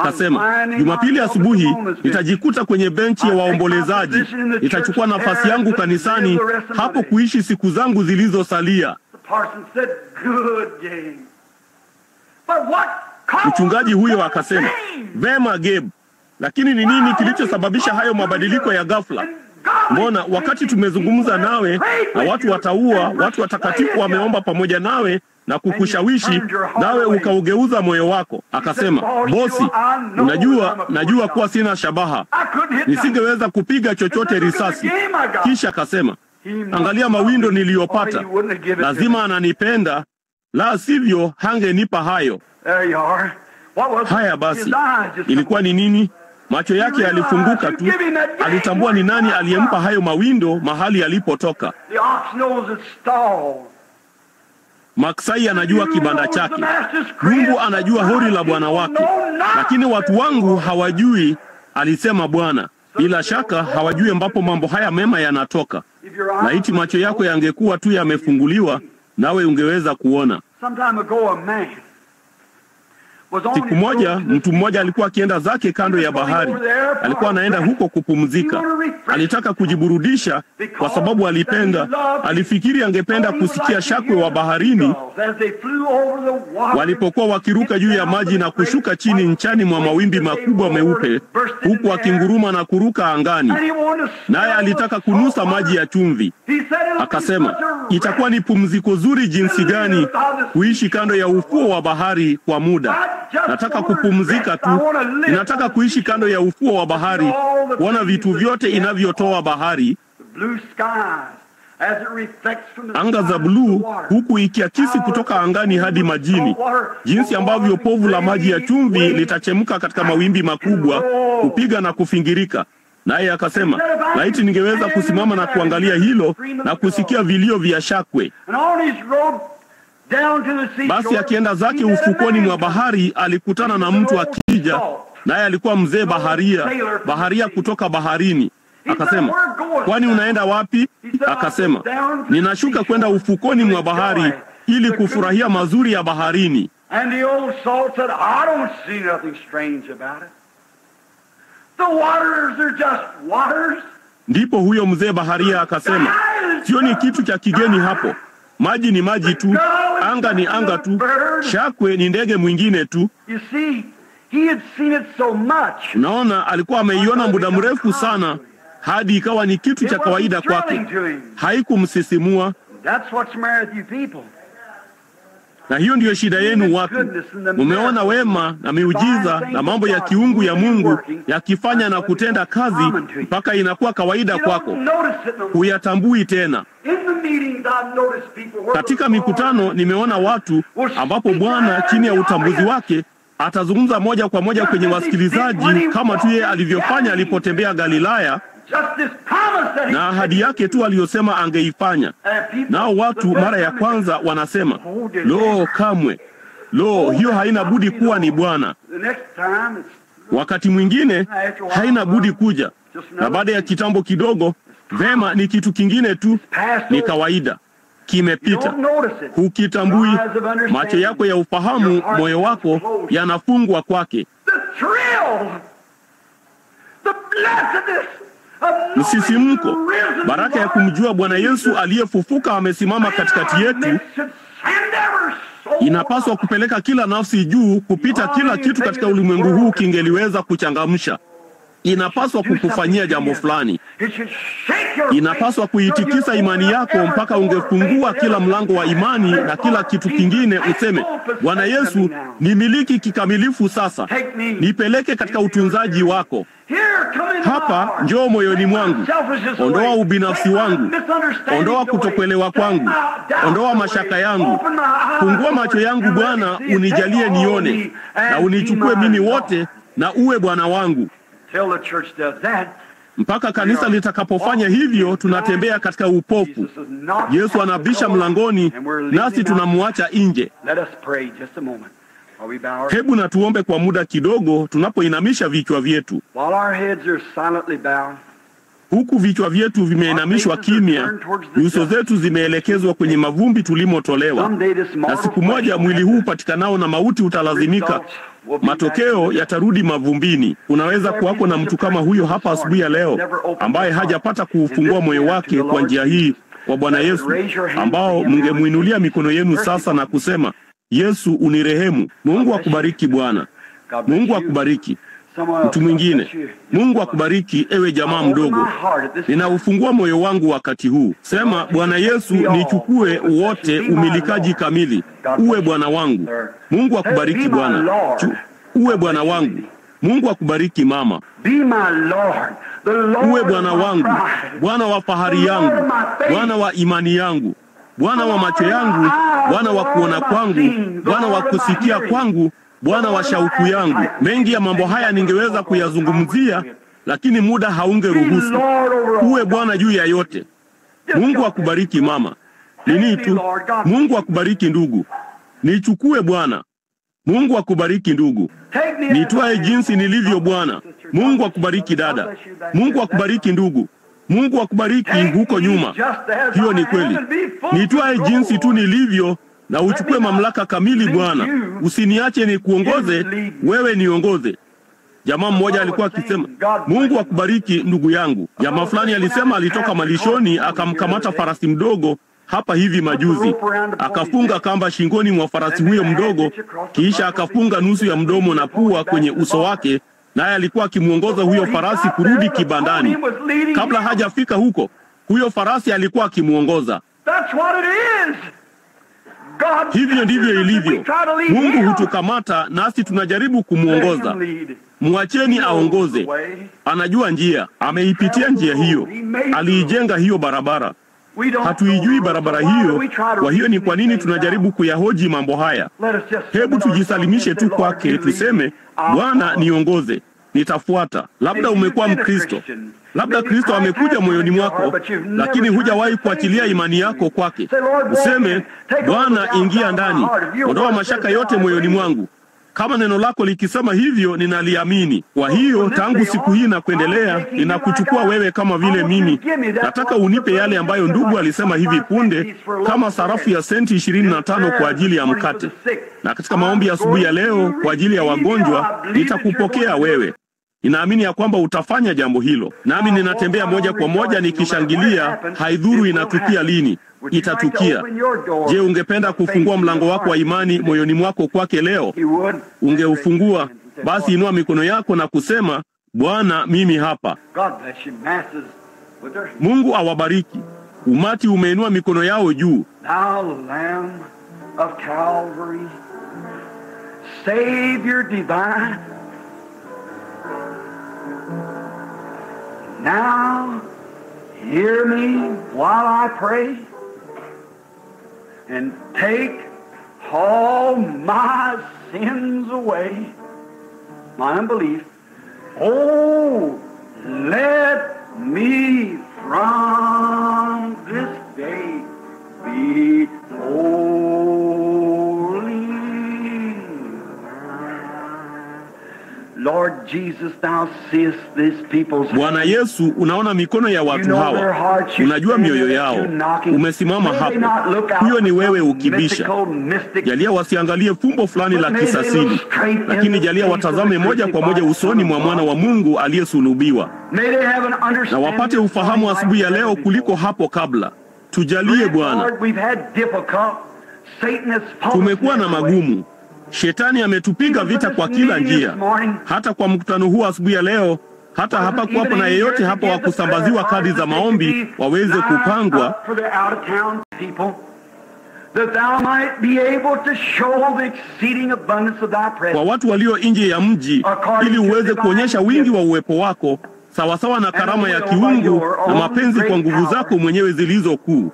Kasema, "Jumapili asubuhi nitajikuta kwenye benchi ya waombolezaji. Nitachukua nafasi yangu kanisani, hapo kuishi siku zangu zilizosalia." Mchungaji huyo akasema, "Vema Gabe, lakini ni nini kilichosababisha hayo mabadiliko ya ghafla? Mbona wakati tumezungumza nawe na watu wataua, watu watakatifu wameomba pamoja nawe, na kukushawishi, nawe ukaugeuza moyo wako. Akasema, bosi, najua kuwa sina shabaha, nisingeweza kupiga chochote risasi. Kisha akasema, angalia mawindo niliyopata, lazima ananipenda, la sivyo hangenipa hayo. Haya basi, ilikuwa ni nini? Macho yake yalifunguka tu. Alitambua ni nani aliyempa hayo mawindo mahali alipotoka. Maksai anajua kibanda chake, Mungu anajua hori la bwana wake, lakini watu wangu hawajui, alisema Bwana. Bila shaka hawajui ambapo mambo haya mema yanatoka. Laiti macho yako yangekuwa tu yamefunguliwa, nawe ungeweza kuona. Siku moja, mtu mmoja alikuwa akienda zake kando ya bahari. Alikuwa anaenda huko kupumzika. Alitaka kujiburudisha kwa sababu alifikiri angependa kusikia shakwe wa baharini walipokuwa wakiruka juu ya maji na kushuka chini nchani mwa mawimbi makubwa meupe, huku akinguruma na kuruka angani. Naye alitaka kunusa maji ya chumvi. Akasema, itakuwa ni pumziko zuri jinsi gani kuishi kando ya ufuo wa bahari kwa muda. Nataka kupumzika tu. Ninataka kuishi kando ya ufuo wa bahari, kuona vitu vyote inavyotoa bahari, anga za bluu, huku ikiakisi kutoka angani hadi majini, jinsi ambavyo povu la maji ya chumvi litachemka katika mawimbi makubwa, kupiga na kufingirika. Naye akasema, laiti ningeweza kusimama na kuangalia hilo na kusikia vilio vya shakwe. Basi akienda zake ufukoni mwa bahari, alikutana na mtu akija, naye alikuwa mzee baharia kutoka baharini. Akasema, kwani unaenda wapi? Akasema, ninashuka kwenda ufukoni mwa bahari ili kufurahia mazuri ya baharini. Ndipo huyo mzee baharia akasema, sioni kitu cha kigeni hapo. Maji ni maji tu, anga ni anga tu, shakwe ni ndege mwingine tu. Unaona, alikuwa ameiona muda mrefu sana hadi ikawa ni kitu cha kawaida kwake. Haikumsisimua. Na hiyo ndiyo shida yenu watu. Mumeona wema na miujiza na mambo ya kiungu ya Mungu yakifanya na kutenda kazi mpaka inakuwa kawaida kwako. Huyatambui tena. Katika mikutano nimeona watu ambapo Bwana chini ya utambuzi wake atazungumza moja kwa moja kwenye wasikilizaji kama tu yeye alivyofanya alipotembea Galilaya, na ahadi yake tu aliyosema angeifanya. Nao watu mara ya kwanza wanasema, lo, kamwe, lo, hiyo haina budi kuwa ni Bwana. Wakati mwingine haina budi kuja, na baada ya kitambo kidogo, vema, ni kitu kingine tu, ni kawaida, kimepita. Hukitambui. Macho yako ya ufahamu, moyo wako yanafungwa kwake. Msisimko, baraka ya kumjua Bwana Yesu aliyefufuka amesimama katikati yetu, inapaswa kupeleka kila nafsi juu kupita kila kitu katika ulimwengu huu kingeliweza kuchangamsha. Inapaswa kukufanyia jambo fulani. Inapaswa kuitikisa imani yako mpaka ungefungua kila mlango wa imani na kila kitu kingine, useme, Bwana Yesu, nimiliki kikamilifu sasa. Nipeleke katika utunzaji wako. Hapa njoo moyoni mwangu. Ondoa ubinafsi wangu. Ondoa kutokuelewa kwangu. Ondoa mashaka yangu. Fungua macho yangu Bwana, unijalie nione, na unichukue mimi wote na uwe Bwana wangu. Mpaka kanisa litakapofanya hivyo, tunatembea katika upofu. Yesu anabisha mlangoni, nasi tunamuacha nje. Hebu na tuombe kwa muda kidogo tunapoinamisha vichwa vyetu. Huku vichwa vyetu vimeinamishwa kimya, nyuso zetu zimeelekezwa kwenye mavumbi tulimotolewa. Na siku moja mwili huu patikanao na mauti utalazimika. Matokeo yatarudi mavumbini. Unaweza kuwako na mtu kama huyo hapa asubuhi ya leo, ambaye hajapata kuufungua moyo wake kwa njia hii kwa Bwana Yesu, ambao mngemuinulia mikono yenu sasa na kusema, Yesu unirehemu. Mungu akubariki Bwana. Mungu akubariki. Mtu mwingine, Mungu akubariki ewe jamaa mdogo. Ninaufungua moyo wangu wakati huu. Sema, Bwana Yesu, nichukue wote, umilikaji kamili. Uwe Bwana wangu. Mungu akubariki Bwana. Uwe Bwana wangu. Mungu akubariki mama. Uwe Bwana wangu, Bwana wa fahari yangu, Bwana wa imani yangu, Bwana wa macho yangu, Bwana wa kuona kwangu, Bwana wa kusikia kwangu, Bwana wa shauku yangu. Mengi ya mambo haya ningeweza kuyazungumzia, lakini muda haungeruhusu. Uwe Bwana juu ya yote. Mungu akubariki mama. Nini tu? Mungu akubariki ndugu. Nichukue Bwana. Mungu akubariki ndugu. Nitwae jinsi nilivyo Bwana. Mungu akubariki dada. Mungu akubariki ndugu. Mungu akubariki huko nyuma. Hiyo ni kweli. Nitwae jinsi tu nilivyo na uchukue mamlaka kamili Bwana. Usiniache nikuongoze, wewe niongoze. Jamaa mmoja alikuwa akisema, Mungu akubariki ndugu yangu. Jamaa fulani alisema alitoka malishoni akamkamata farasi mdogo hapa hivi majuzi. Akafunga kamba shingoni mwa farasi huyo mdogo, kisha akafunga nusu ya mdomo na pua kwenye uso wake, naye alikuwa akimuongoza huyo farasi kurudi kibandani. Kabla hajafika huko, huyo farasi alikuwa akimuongoza. Hivyo ndivyo ilivyo. Mungu hutukamata nasi tunajaribu kumuongoza. Mwacheni aongoze. Anajua njia, ameipitia njia hiyo. Aliijenga hiyo barabara. Hatuijui barabara hiyo, kwa hiyo ni kwa nini tunajaribu kuyahoji mambo haya? Hebu tujisalimishe tu kwake, tuseme, Bwana niongoze, nitafuata. Labda umekuwa Mkristo. Labda Kristo amekuja moyoni mwako, lakini hujawahi kuachilia imani yako kwake. Useme, Bwana ingia ndani, ondoa mashaka yote moyoni mwangu. Kama neno lako likisema hivyo, ninaliamini. Kwa hiyo tangu siku hii na kuendelea, ninakuchukua wewe kama vile mimi. Nataka unipe yale ambayo ndugu alisema hivi punde, kama sarafu ya senti 25 kwa ajili ya mkate. Na katika maombi ya asubuhi ya leo kwa ajili ya wagonjwa, nitakupokea wewe. Ninaamini ya kwamba utafanya jambo hilo. Nami ninatembea moja kwa moja nikishangilia, haidhuru inatukia lini, itatukia. Je, ungependa kufungua mlango wako wa imani moyoni mwako kwake leo? Ungeufungua, basi inua mikono yako na kusema, Bwana, mimi hapa. Mungu awabariki. Umati umeinua mikono yao juu. Thou Lamb of Calvary, Savior divine, now hear me while I pray, and take all my sins away, my unbelief. Oh, let me from this day be holy. Lord Jesus, thou seest this people's hands. Bwana Yesu, unaona mikono ya watu hawa. Unajua mioyo yao. Umesimama hapo. Huyo ni wewe ukibisha. Jalia wasiangalie fumbo fulani la kisasili, lakini jalia watazame moja kwa moja usoni mwa mwana wa Mungu aliyesulubiwa. Na wapate ufahamu asubuhi ya leo kuliko hapo kabla. Tujalie Bwana. Tumekuwa na magumu. Shetani ametupiga vita kwa kila njia. Hata kwa mkutano huu asubuhi ya leo, hata hapa kuwapo na yeyote hapa wa kusambaziwa kadi za maombi waweze kupangwa, kwa watu walio nje ya mji, ili uweze kuonyesha wingi wa uwepo wako sawasawa na karama ya kiungu na mapenzi kwa nguvu zako mwenyewe zilizo kuu.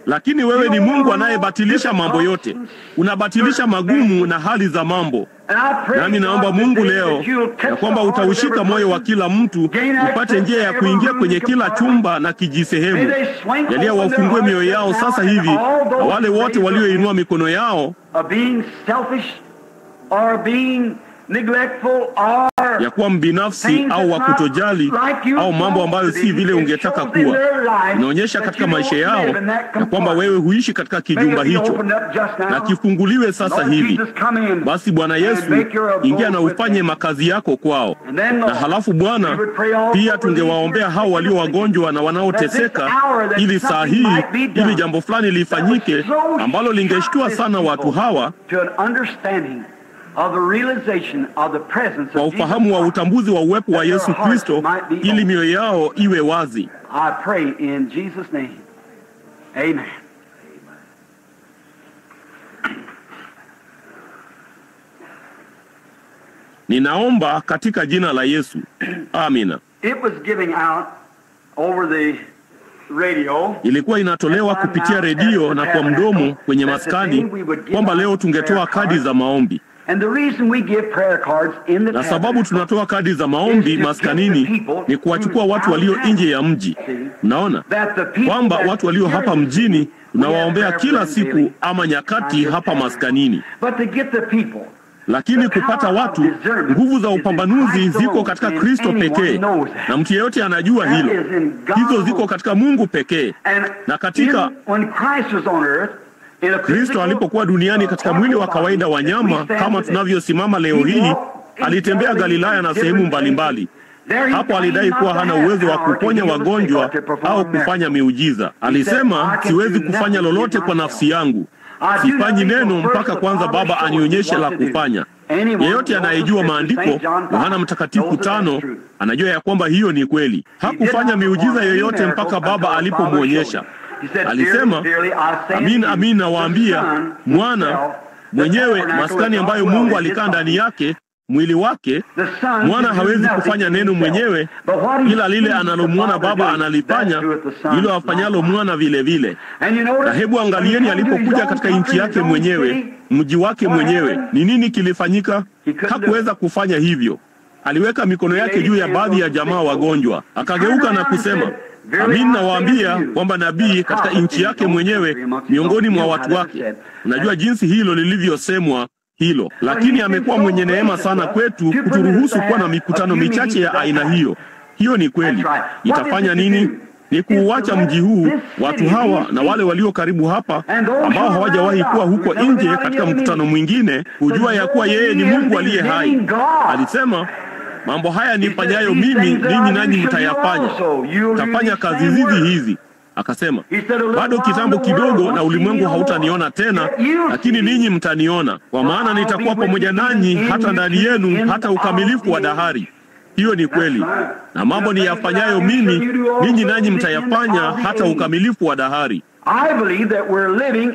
Lakini wewe ni Mungu anayebatilisha mambo yote. Unabatilisha magumu na hali za mambo. Nami naomba Mungu leo ya kwamba utaushika moyo wa kila mtu, upate njia ya kuingia kwenye kila chumba na kijisehemu. Jalia wafungue mioyo yao sasa hivi, na wale wote walioinua mikono yao ya kuwa mbinafsi au wa kutojali au mambo ambayo si vile ungetaka kuwa. Inaonyesha katika maisha yao ya kwamba wewe huishi katika kijumba hicho, na kifunguliwe sasa hivi. Basi Bwana Yesu, ingia na ufanye makazi yako kwao. Na halafu Bwana, pia tungewaombea hao walio wagonjwa na wanaoteseka, ili saa hii, ili jambo fulani lifanyike ambalo lingeshtua sana watu hawa, kwa ufahamu wa utambuzi wa uwepo wa Yesu Kristo, ili mioyo yao iwe wazi. I pray in Jesus' name. Amen. Ninaomba katika jina la Yesu. Amina. It was giving out over the radio. Ilikuwa inatolewa kupitia redio na kwa mdomo kwenye maskani kwamba leo tungetoa kadi za maombi. And the reason we give prayer cards in the na sababu tunatoa kadi za maombi maskanini ni kuwachukua watu walio nje ya mji. Mnaona kwamba watu walio hapa mjini tunawaombea kila siku ama nyakati hapa maskanini. Lakini kupata watu, nguvu za upambanuzi ziko katika Kristo pekee, na mtu yeyote anajua hilo. Hizo ziko katika Mungu pekee. Na katika Kristo alipokuwa duniani katika mwili wa kawaida wa nyama, kama tunavyosimama leo hii, alitembea Galilaya na sehemu mbalimbali. Hapo alidai kuwa hana uwezo wa kuponya wagonjwa au kufanya miujiza. Alisema, siwezi kufanya lolote kwa nafsi yangu. Sifanyi neno mpaka kwanza Baba anionyeshe la kufanya. Yeyote anayejua maandiko, Yohana Mtakatifu 5, anajua ya kwamba hiyo ni kweli. Hakufanya miujiza yoyote mpaka Baba alipomwonyesha. Alisema, amin amin nawaambia, mwana mwenyewe, maskani ambayo Mungu alikaa ndani yake, mwili wake, mwana hawezi kufanya neno mwenyewe, ila lile analomwona Baba analifanya, hilo afanyalo mwana vile vile. Na hebu angalieni alipokuja katika nchi yake mwenyewe, mji wake mwenyewe, ni nini kilifanyika? Hakuweza kufanya hivyo. Aliweka mikono yake juu ya baadhi ya jamaa wagonjwa, akageuka na kusema, amin nawaambia kwamba nabii katika nchi yake mwenyewe, miongoni mwa watu wake. Unajua jinsi hilo lilivyosemwa hilo, lakini amekuwa mwenye neema sana kwetu kuturuhusu kuwa na mikutano michache ya aina hiyo. Hiyo ni kweli. Itafanya nini? Ni kuuacha mji huu, watu hawa na wale walio karibu hapa ambao hawajawahi kuwa huko nje katika mkutano mwingine, kujua ya kuwa yeye ni Mungu aliye hai. Alisema, mambo haya nifanyayo mimi, ninyi nanyi mtayafanya. Tafanya kazi hizi. Akasema, bado kitambo kidogo na ulimwengu hautaniona tena, lakini ninyi mtaniona, kwa maana nitakuwa pamoja nanyi hata ndani yenu, hata ukamilifu wa dahari. Hiyo ni kweli. Na mambo niyafanyayo mimi, ninyi nanyi mtayafanya hata ukamilifu wa dahari.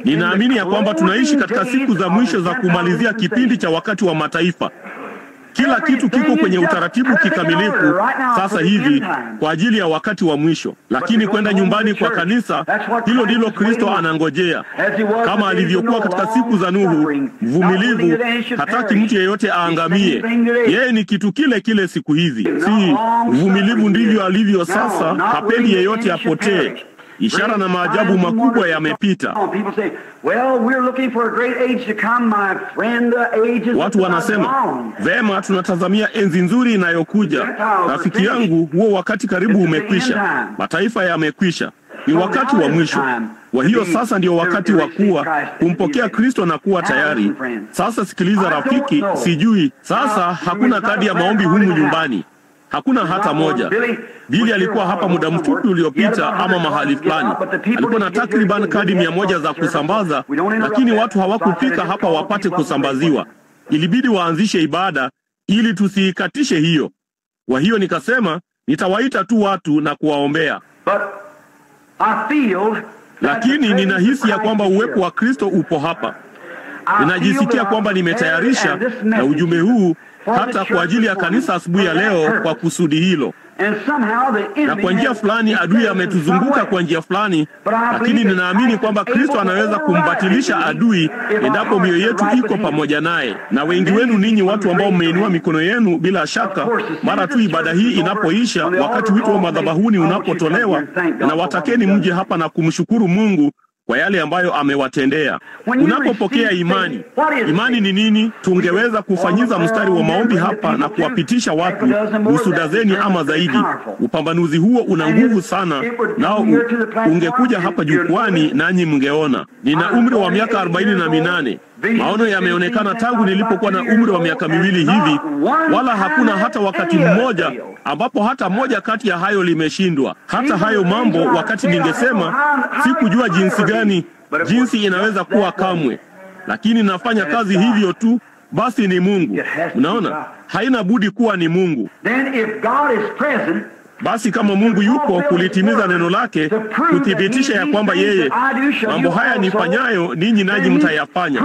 Ninaamini ya kwamba tunaishi katika siku za mwisho za kumalizia kipindi cha wakati wa mataifa. Kila kitu kiko kwenye utaratibu kikamilifu sasa hivi kwa ajili ya wakati wa mwisho. Lakini kwenda nyumbani kwa kanisa, hilo ndilo Kristo anangojea. Kama alivyokuwa katika siku za Nuhu, mvumilivu, hataki mtu yeyote aangamie. Yeye ni kitu kile kile siku hizi. Si mvumilivu ndivyo alivyo sasa, hapendi yeyote apotee. Ishara na maajabu makubwa yamepita. Watu wanasema, vema, tunatazamia enzi nzuri inayokuja. Rafiki yangu, huo wakati karibu umekwisha. Mataifa yamekwisha. Ni wakati wa mwisho. Kwa hiyo sasa ndio wakati wa kumpokea Kristo na kuwa tayari. Sasa sikiliza rafiki, sijui. Sasa hakuna kadi ya maombi humu nyumbani. Hakuna hata moja. Bili alikuwa hapa muda mfupi uliopita ama mahali fulani. Alikuwa na takriban kadi 100 za kusambaza, lakini watu hawakufika hapa wapate kusambaziwa. Ilibidi waanzishe ibada ili tusiikatishe hiyo. Kwa hiyo nikasema, nitawaita tu watu na kuwaombea. Lakini ninahisi ya kwamba uwepo wa Kristo upo hapa. Ninajisikia kwamba nimetayarisha na ujumbe huu hata kwa ajili ya kanisa asubuhi ya leo kwa kusudi hilo. Na kwa njia fulani adui ametuzunguka kwa njia fulani, lakini ninaamini kwamba Kristo anaweza kumbatilisha adui endapo mioyo yetu iko pamoja naye. Na wengi wenu ninyi watu ambao mmeinua mikono yenu, bila shaka mara tu ibada hii inapoisha, wakati wito wa madhabahuni unapotolewa, na watakeni mje hapa na kumshukuru Mungu kwa yale ambayo amewatendea. Unapopokea imani, imani ni nini? Tungeweza kufanyiza mstari wa maombi hapa na kuwapitisha watu nusu dazeni ama zaidi. Upambanuzi huo una nguvu sana, nao ungekuja hapa jukwani nanyi mngeona. Nina umri wa miaka 48. Maono yameonekana tangu nilipokuwa na umri wa miaka 2 hivi, wala hakuna hata wakati mmoja ambapo hata moja kati ya hayo limeshindwa. Hata hayo mambo, wakati ningesema sikujua jinsi inaweza kuwa kamwe, lakini nafanya kazi hivyo tu basi ni Mungu. Unaona, haina budi kuwa ni Mungu. Then if God is present, basi kama Mungu yupo kulitimiza neno lake, kuthibitisha ya kwamba yeye mambo haya nifanyayo ninyi nanyi mtayafanya,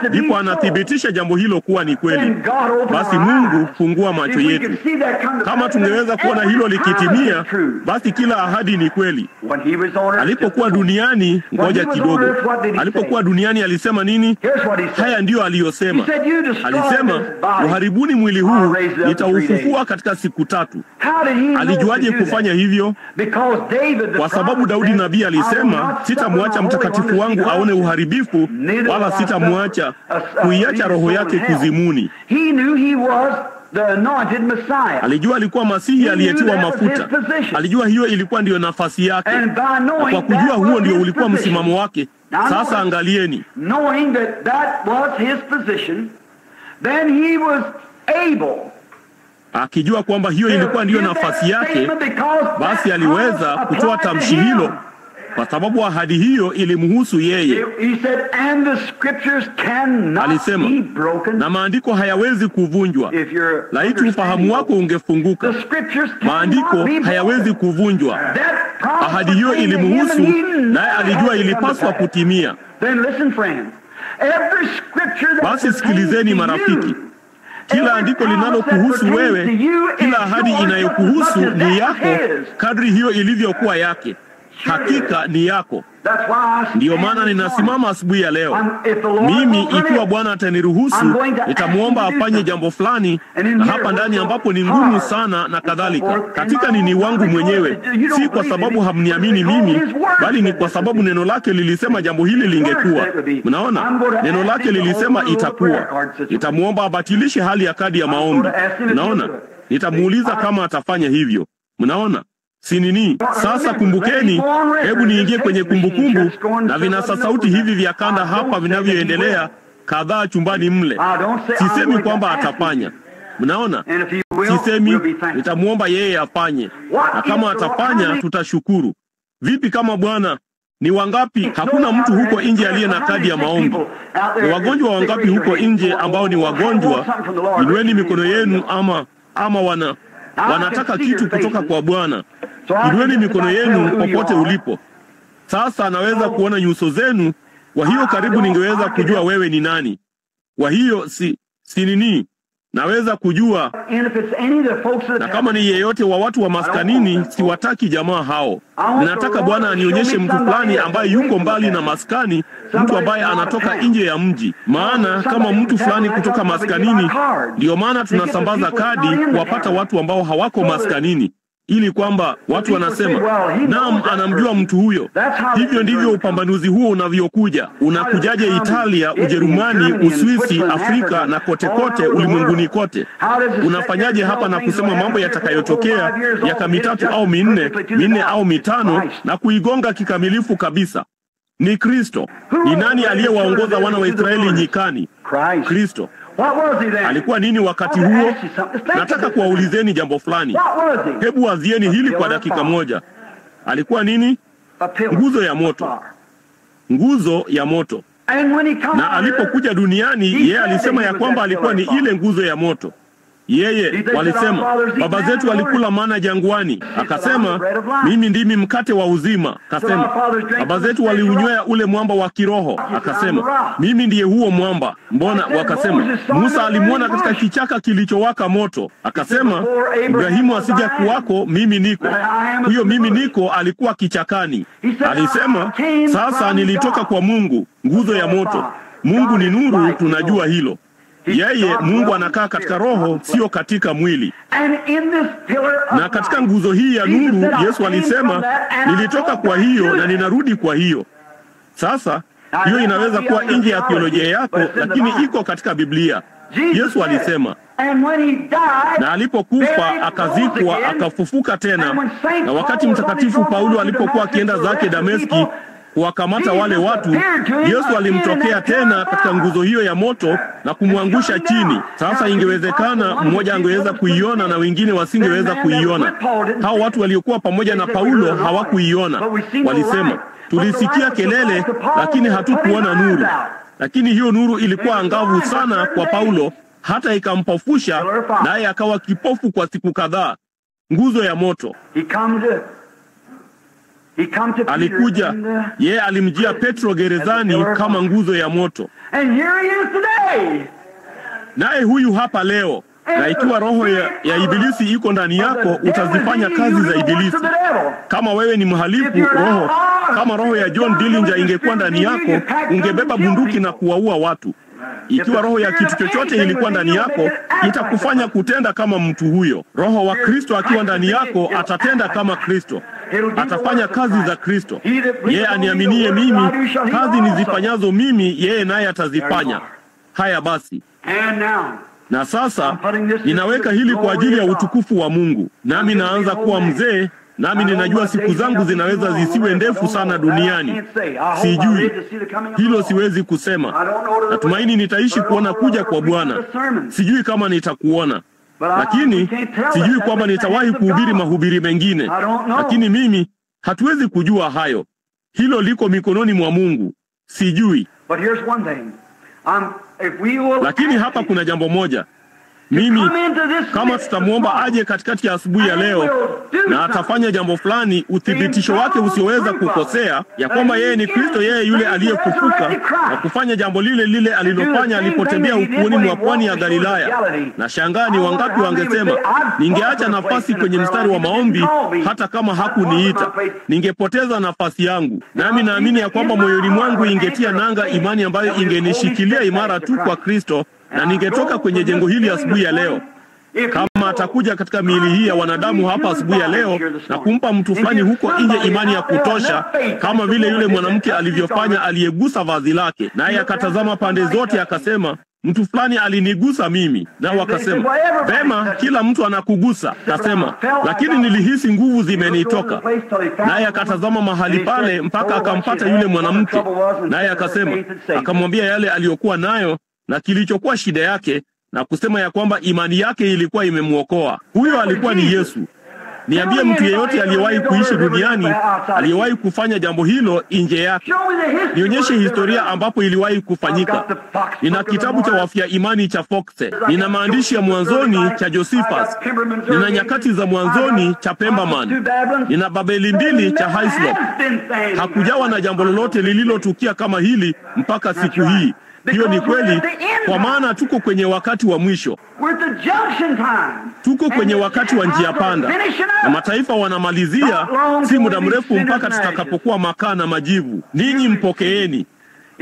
ndipo anathibitisha jambo hilo kuwa ni kweli. Basi Mungu fungua macho yetu. Kama tungeweza kuona hilo likitimia, basi kila ahadi ni kweli. Alipokuwa duniani, ngoja kidogo, alipokuwa duniani alisema nini? Haya ndiyo aliyosema. Alisema, uharibuni mwili huu, nitaufufua katika siku 3. Alijuaje kufanya hivyo? Kwa sababu Daudi nabii alisema, sitamwacha mtakatifu wangu aone uharibifu, wala sitamwacha kuiacha roho yake kuzimuni. Alijua alikuwa Masihi aliyetiwa mafuta. Alijua hiyo ilikuwa ndiyo nafasi yake. Na kwa kujua huo ndio ulikuwa msimamo wake. Sasa angalieni. Akijua kwamba hiyo ilikuwa ndiyo nafasi yake, basi aliweza kutoa tamshi hilo, kwa sababu ahadi hiyo ilimhusu yeye. Alisema, na maandiko hayawezi kuvunjwa. Laiti ufahamu wako ungefunguka. Maandiko hayawezi kuvunjwa. Ahadi hiyo ilimhusu, naye alijua ilipaswa kutimia. Basi sikilizeni marafiki. Kila andiko linalokuhusu wewe, kila ahadi inayokuhusu ni yako, kadri hiyo ilivyokuwa yake. Hakika ni yako. Ndiyo maana ninasimama asubuhi ya leo. Mimi, ikiwa Bwana ataniruhusu, nitamwomba afanye jambo fulani, na hapa ndani ambapo ni ngumu sana na kadhalika, katika nini wangu mwenyewe, si kwa sababu hamniamini mimi, bali ni kwa sababu neno lake lilisema jambo hili lingekuwa. Mnaona, neno lake lilisema itakuwa. Nitamwomba abatilishe hali ya kadi ya maombi. Mnaona, nitamuuliza kama atafanya hivyo. Mnaona, si nini? Sasa kumbukeni, hebu niingie kwenye kumbukumbu na vinasa sauti hivi vya kanda hapa vinavyoendelea kadhaa chumbani mle. Sisemi kwamba atafanya. Mnaona? Sisemi nitamuomba yeye afanye. Na kama atafanya tutashukuru. Vipi kama Bwana? Ni wangapi? Hakuna mtu huko nje aliye na kadi ya maombi. Ni wagonjwa wangapi huko nje ambao ni wagonjwa? Inueni mikono yenu, ama wanataka kitu kutoka kwa Bwana. Inueni mikono yenu popote ulipo. Sasa anaweza kuona nyuso zenu. Kwa hiyo karibu ningeweza kujua wewe ni nani. Kwa hiyo si nini? Naweza kujua. Na kama ni yeyote wa watu wa maskanini, siwataki jamaa hao. Ninataka Bwana anionyeshe mtu fulani ambaye yuko mbali na maskani, mtu ambaye anatoka nje ya mji. Maana kama mtu fulani kutoka maskanini, ndio maana tunasambaza kadi kuwapata watu ambao hawako maskanini, ili kwamba watu wanasema, naam, anamjua mtu huyo. Hivyo ndivyo upambanuzi huo unavyokuja. Unakujaje Italia, Ujerumani, Uswisi, Afrika na kote kote ulimwenguni kote? Unafanyaje hapa na kusema mambo yatakayotokea miaka 3 au 4 au 5 na kuigonga kikamilifu kabisa? Ni Kristo. Ni nani aliyewaongoza wana wa Israeli nyikani? Kristo. Alikuwa nini wakati huo? Nataka kuwaulizeni jambo fulani. Hebu wazieni hili kwa dakika moja. Alikuwa nini? Nguzo ya moto. Nguzo ya moto. Na alipokuja duniani, yeye alisema ya kwamba alikuwa ni ile nguzo ya moto. Yeye walisema, baba zetu walikula mana jangwani. Akasema, mimi ndimi mkate wa uzima. Akasema, baba zetu waliunywea ule mwamba wa kiroho. Akasema, mimi ndiye huo mwamba. Mbona? Wakasema, Musa alimuona katika kichaka kilichowaka moto. Akasema, Ibrahimu asija kuwako, mimi niko. Huyo mimi niko alikuwa kichakani. Alisema, sasa nilitoka kwa Mungu, nguzo ya moto. Mungu ni nuru, tunajua hilo. Yeye Mungu anakaa katika roho, sio katika mwili. Na katika nguzo hii ya nuru, Yesu alisema, nilitoka kwa hiyo na ninarudi kwa hiyo. Sasa hiyo inaweza kuwa nje ya theolojia yako, lakini iko katika Biblia. Yesu alisema, na alipokufa akazikwa, akafufuka tena. Na wakati mtakatifu Paulo alipokuwa akienda zake Dameski kuwakamata wale watu, Yesu alimtokea tena katika nguzo hiyo ya moto na kumwangusha chini. Sasa ingewezekana mmoja angeweza kuiona na wengine wasingeweza kuiona. Hao watu waliokuwa pamoja na Paulo hawakuiona. Walisema, tulisikia kelele lakini hatukuona nuru. Lakini hiyo nuru ilikuwa angavu sana kwa Paulo, hata ikampofusha, naye akawa kipofu kwa siku kadhaa. Nguzo ya moto. Alikuja, yeye alimjia Petro gerezani kama nguzo ya moto. Naye huyu hapa leo. Na ikiwa roho ya ibilisi iko ndani yako, utazifanya kazi za ibilisi. Kama wewe ni mhalifu, kama roho ya John Dillinger ingekuwa ndani yako, ungebeba bunduki na kuwaua watu. Ikiwa roho ya kitu chochote ilikuwa ndani yako, itakufanya kutenda kama mtu huyo. Roho wa Kristo akiwa ndani yako, atatenda kama Kristo. Atafanya kazi za Kristo. Yeye aniaminie mimi, kazi nizifanyazo mimi, yeye naye atazifanya. Haya basi. Na sasa ninaweka hili kwa ajili ya utukufu wa Mungu. Nami naanza kuwa mzee, nami ninajua siku zangu zinaweza zisiwe ndefu sana duniani. Sijui. Hilo siwezi kusema. Natumaini nitaishi kuona kuja kwa Bwana. Sijui kama nitakuona. Lakini sijui kwamba nitawahi kuhubiri mahubiri mengine. Lakini mimi hatuwezi kujua hayo. Hilo liko mikononi mwa Mungu. Sijui. Lakini hapa kuna jambo moja. Mimi kama tutamuomba aje katikati ya asubuhi ya leo na atafanya jambo fulani, uthibitisho wake usioweza kukosea ya kwamba yeye ni Kristo, yeye yule aliyefufuka, na kufanya jambo lile lile alilofanya alipotembea ufuoni mwa pwani ya Galilaya. Na shangaa ni wangapi wangesema, ningeacha nafasi kwenye mstari wa maombi hata kama hakuniita. Ningepoteza nafasi yangu. Nami naamini ya kwamba moyoni mwangu ingetia nanga imani ambayo ingenishikilia imara tu kwa Kristo, na ningetoka kwenye jengo hili asubuhi ya leo. Kama atakuja katika miili hii ya wanadamu hapa asubuhi ya leo na kumpa mtu fulani huko nje imani ya kutosha, kama vile yule mwanamke alivyofanya aliyegusa vazi lake, naye akatazama pande zote akasema, mtu fulani alinigusa mimi. Na wakasema, vema, kila mtu anakugusa. Kasema, lakini nilihisi nguvu zimenitoka. Naye akatazama mahali pale mpaka akampata yule mwanamke. Naye akasema, akamwambia yale aliyokuwa nayo na kilichokuwa shida yake, na kusema ya kwamba imani yake ilikuwa imemuokoa. Huyo alikuwa ni Yesu. Niambie mtu yeyote aliyewahi kuishi duniani, aliyewahi kufanya jambo hilo nje yake. Nionyeshe historia ambapo iliwahi kufanyika. Nina kitabu cha wafia imani cha Foxe. Nina maandishi ya mwanzoni cha Josephus. Nina nyakati za mwanzoni cha Pemberman. Nina Babeli 2 cha Hislop. Hakujawa na jambo lolote lililotukia kama hili mpaka siku hii. Hiyo ni kweli, kwa maana tuko kwenye wakati wa mwisho. Tuko kwenye wakati wa njia panda, na mataifa wanamalizia si muda mrefu mpaka tutakapokuwa makaa na majivu. Ninyi mpokeeni.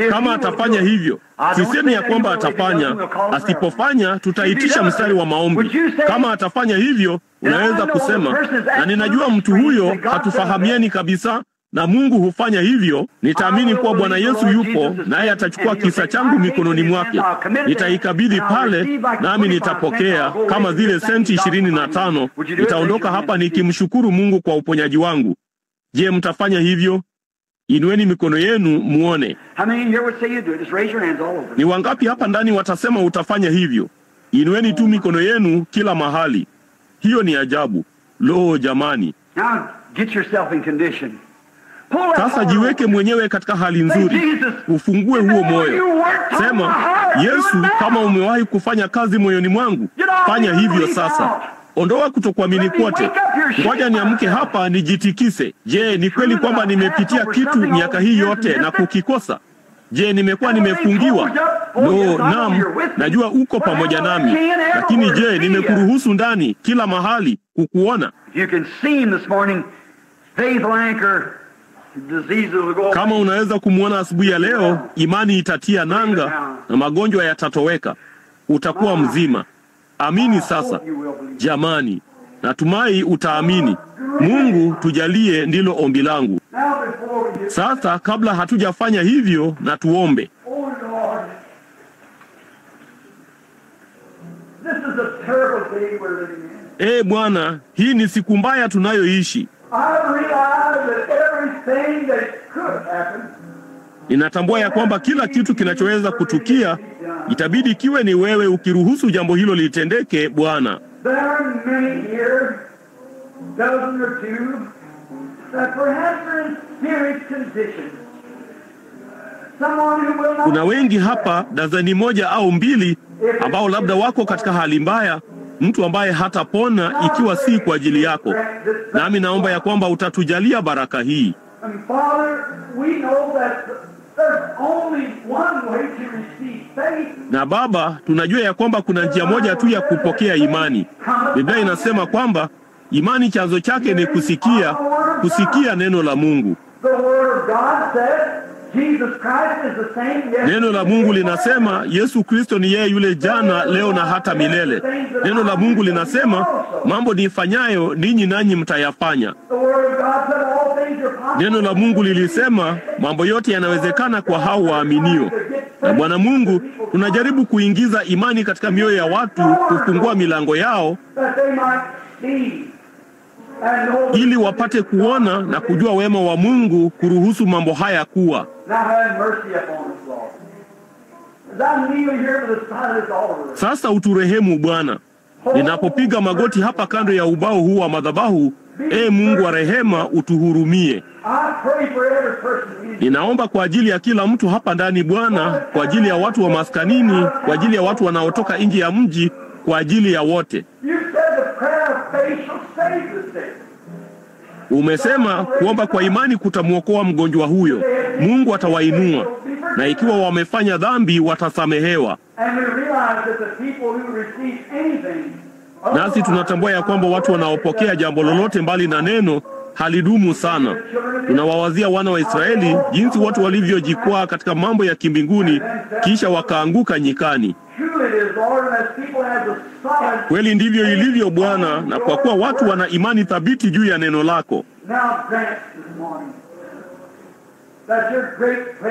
Kama atafanya hivyo, sisemi ya kwamba atafanya. Asipofanya, tutaitisha mstari wa maombi. Kama atafanya hivyo, unaweza kusema, na ninajua mtu huyo hatufahamiani kabisa, na Mungu hufanya hivyo. Nitaamini kuwa Bwana Yesu yupo, naye atachukua kisa changu mikononi mwake. Nitaikabidhi pale, nami nitapokea kama zile senti 25. Nitaondoka hapa nikimshukuru Mungu kwa uponyaji wangu. Je, mtafanya hivyo? Inueni mikono yenu muone. Ni wangapi hapa ndani watasema utafanya hivyo? Inueni tu mikono yenu kila mahali. Hiyo ni ajabu. Lo, jamani. Sasa jiweke mwenyewe katika hali nzuri. Ufungue huo moyo. Sema, Yesu, kama umewahi kufanya kazi moyoni mwangu, fanya hivyo sasa. Ondoa kutokuamini kwote. Ngoja niamke hapa nijitikise. Je, ni kweli kwamba nimepitia kitu miaka hii yote na kukikosa? Je, nimekuwa nimefungiwa? No, naam, najua uko pamoja nami. Lakini je, nimekuruhusu ndani kila mahali kukuona? Kama unaweza kumwona asubuhi ya leo, imani itatia nanga na magonjwa yatatoweka. Utakuwa mzima. Amini sasa. Jamani, natumai utaamini. Mungu tujalie, ndilo ombi langu. Sasa kabla hatujafanya hivyo, na tuombe. Bwana, hii ni siku mbaya tunayoishi. Ninatambua ya kwamba kila kitu kinachoweza kutukia itabidi kiwe ni wewe ukiruhusu jambo hilo litendeke, Bwana. Kuna wengi hapa, dazeni moja au mbili, ambao labda wako katika hali mbaya, mtu ambaye hatapona ikiwa si kwa ajili yako. Nami naomba ya kwamba utatujalia baraka hii. Na Baba, tunajua ya kwamba kuna njia moja tu ya kupokea imani. Biblia inasema kwamba imani chanzo chake ni kusikia neno la Mungu. Neno la Mungu linasema Yesu Kristo ni yeye yule jana, leo na hata milele. Neno la Mungu linasema mambo nifanyayo ninyi nanyi mtayafanya. Neno la Mungu lilisema mambo yote yanawezekana kwa hao waaminio. Na Bwana Mungu, tunajaribu kuingiza imani katika mioyo ya watu, kufungua milango yao ili wapate kuona na kujua wema wa Mungu kuruhusu mambo haya kuwa. Sasa uturehemu Bwana. Ninapopiga magoti hapa kando ya ubao huu wa madhabahu, Mungu wa rehema, utuhurumie. Ninaomba kwa ajili ya kila mtu hapa ndani Bwana, kwa ajili ya watu wa maskanini, kwa ajili ya watu wanaotoka nje ya mji, kwa ajili ya wote. Umesema kuomba kwa imani kutamwokoa mgonjwa huyo. Mungu atawainua, na ikiwa wamefanya dhambi watasamehewa. Nasi tunatambua ya kwamba watu wanaopokea jambo lolote mbali na neno halidumu sana. Tunawawazia wana wa Israeli, jinsi watu walivyojikwaa katika mambo ya kimbinguni kisha wakaanguka nyikani. Kweli ndivyo ilivyo Bwana, na kwa kuwa watu wana imani thabiti juu ya neno lako.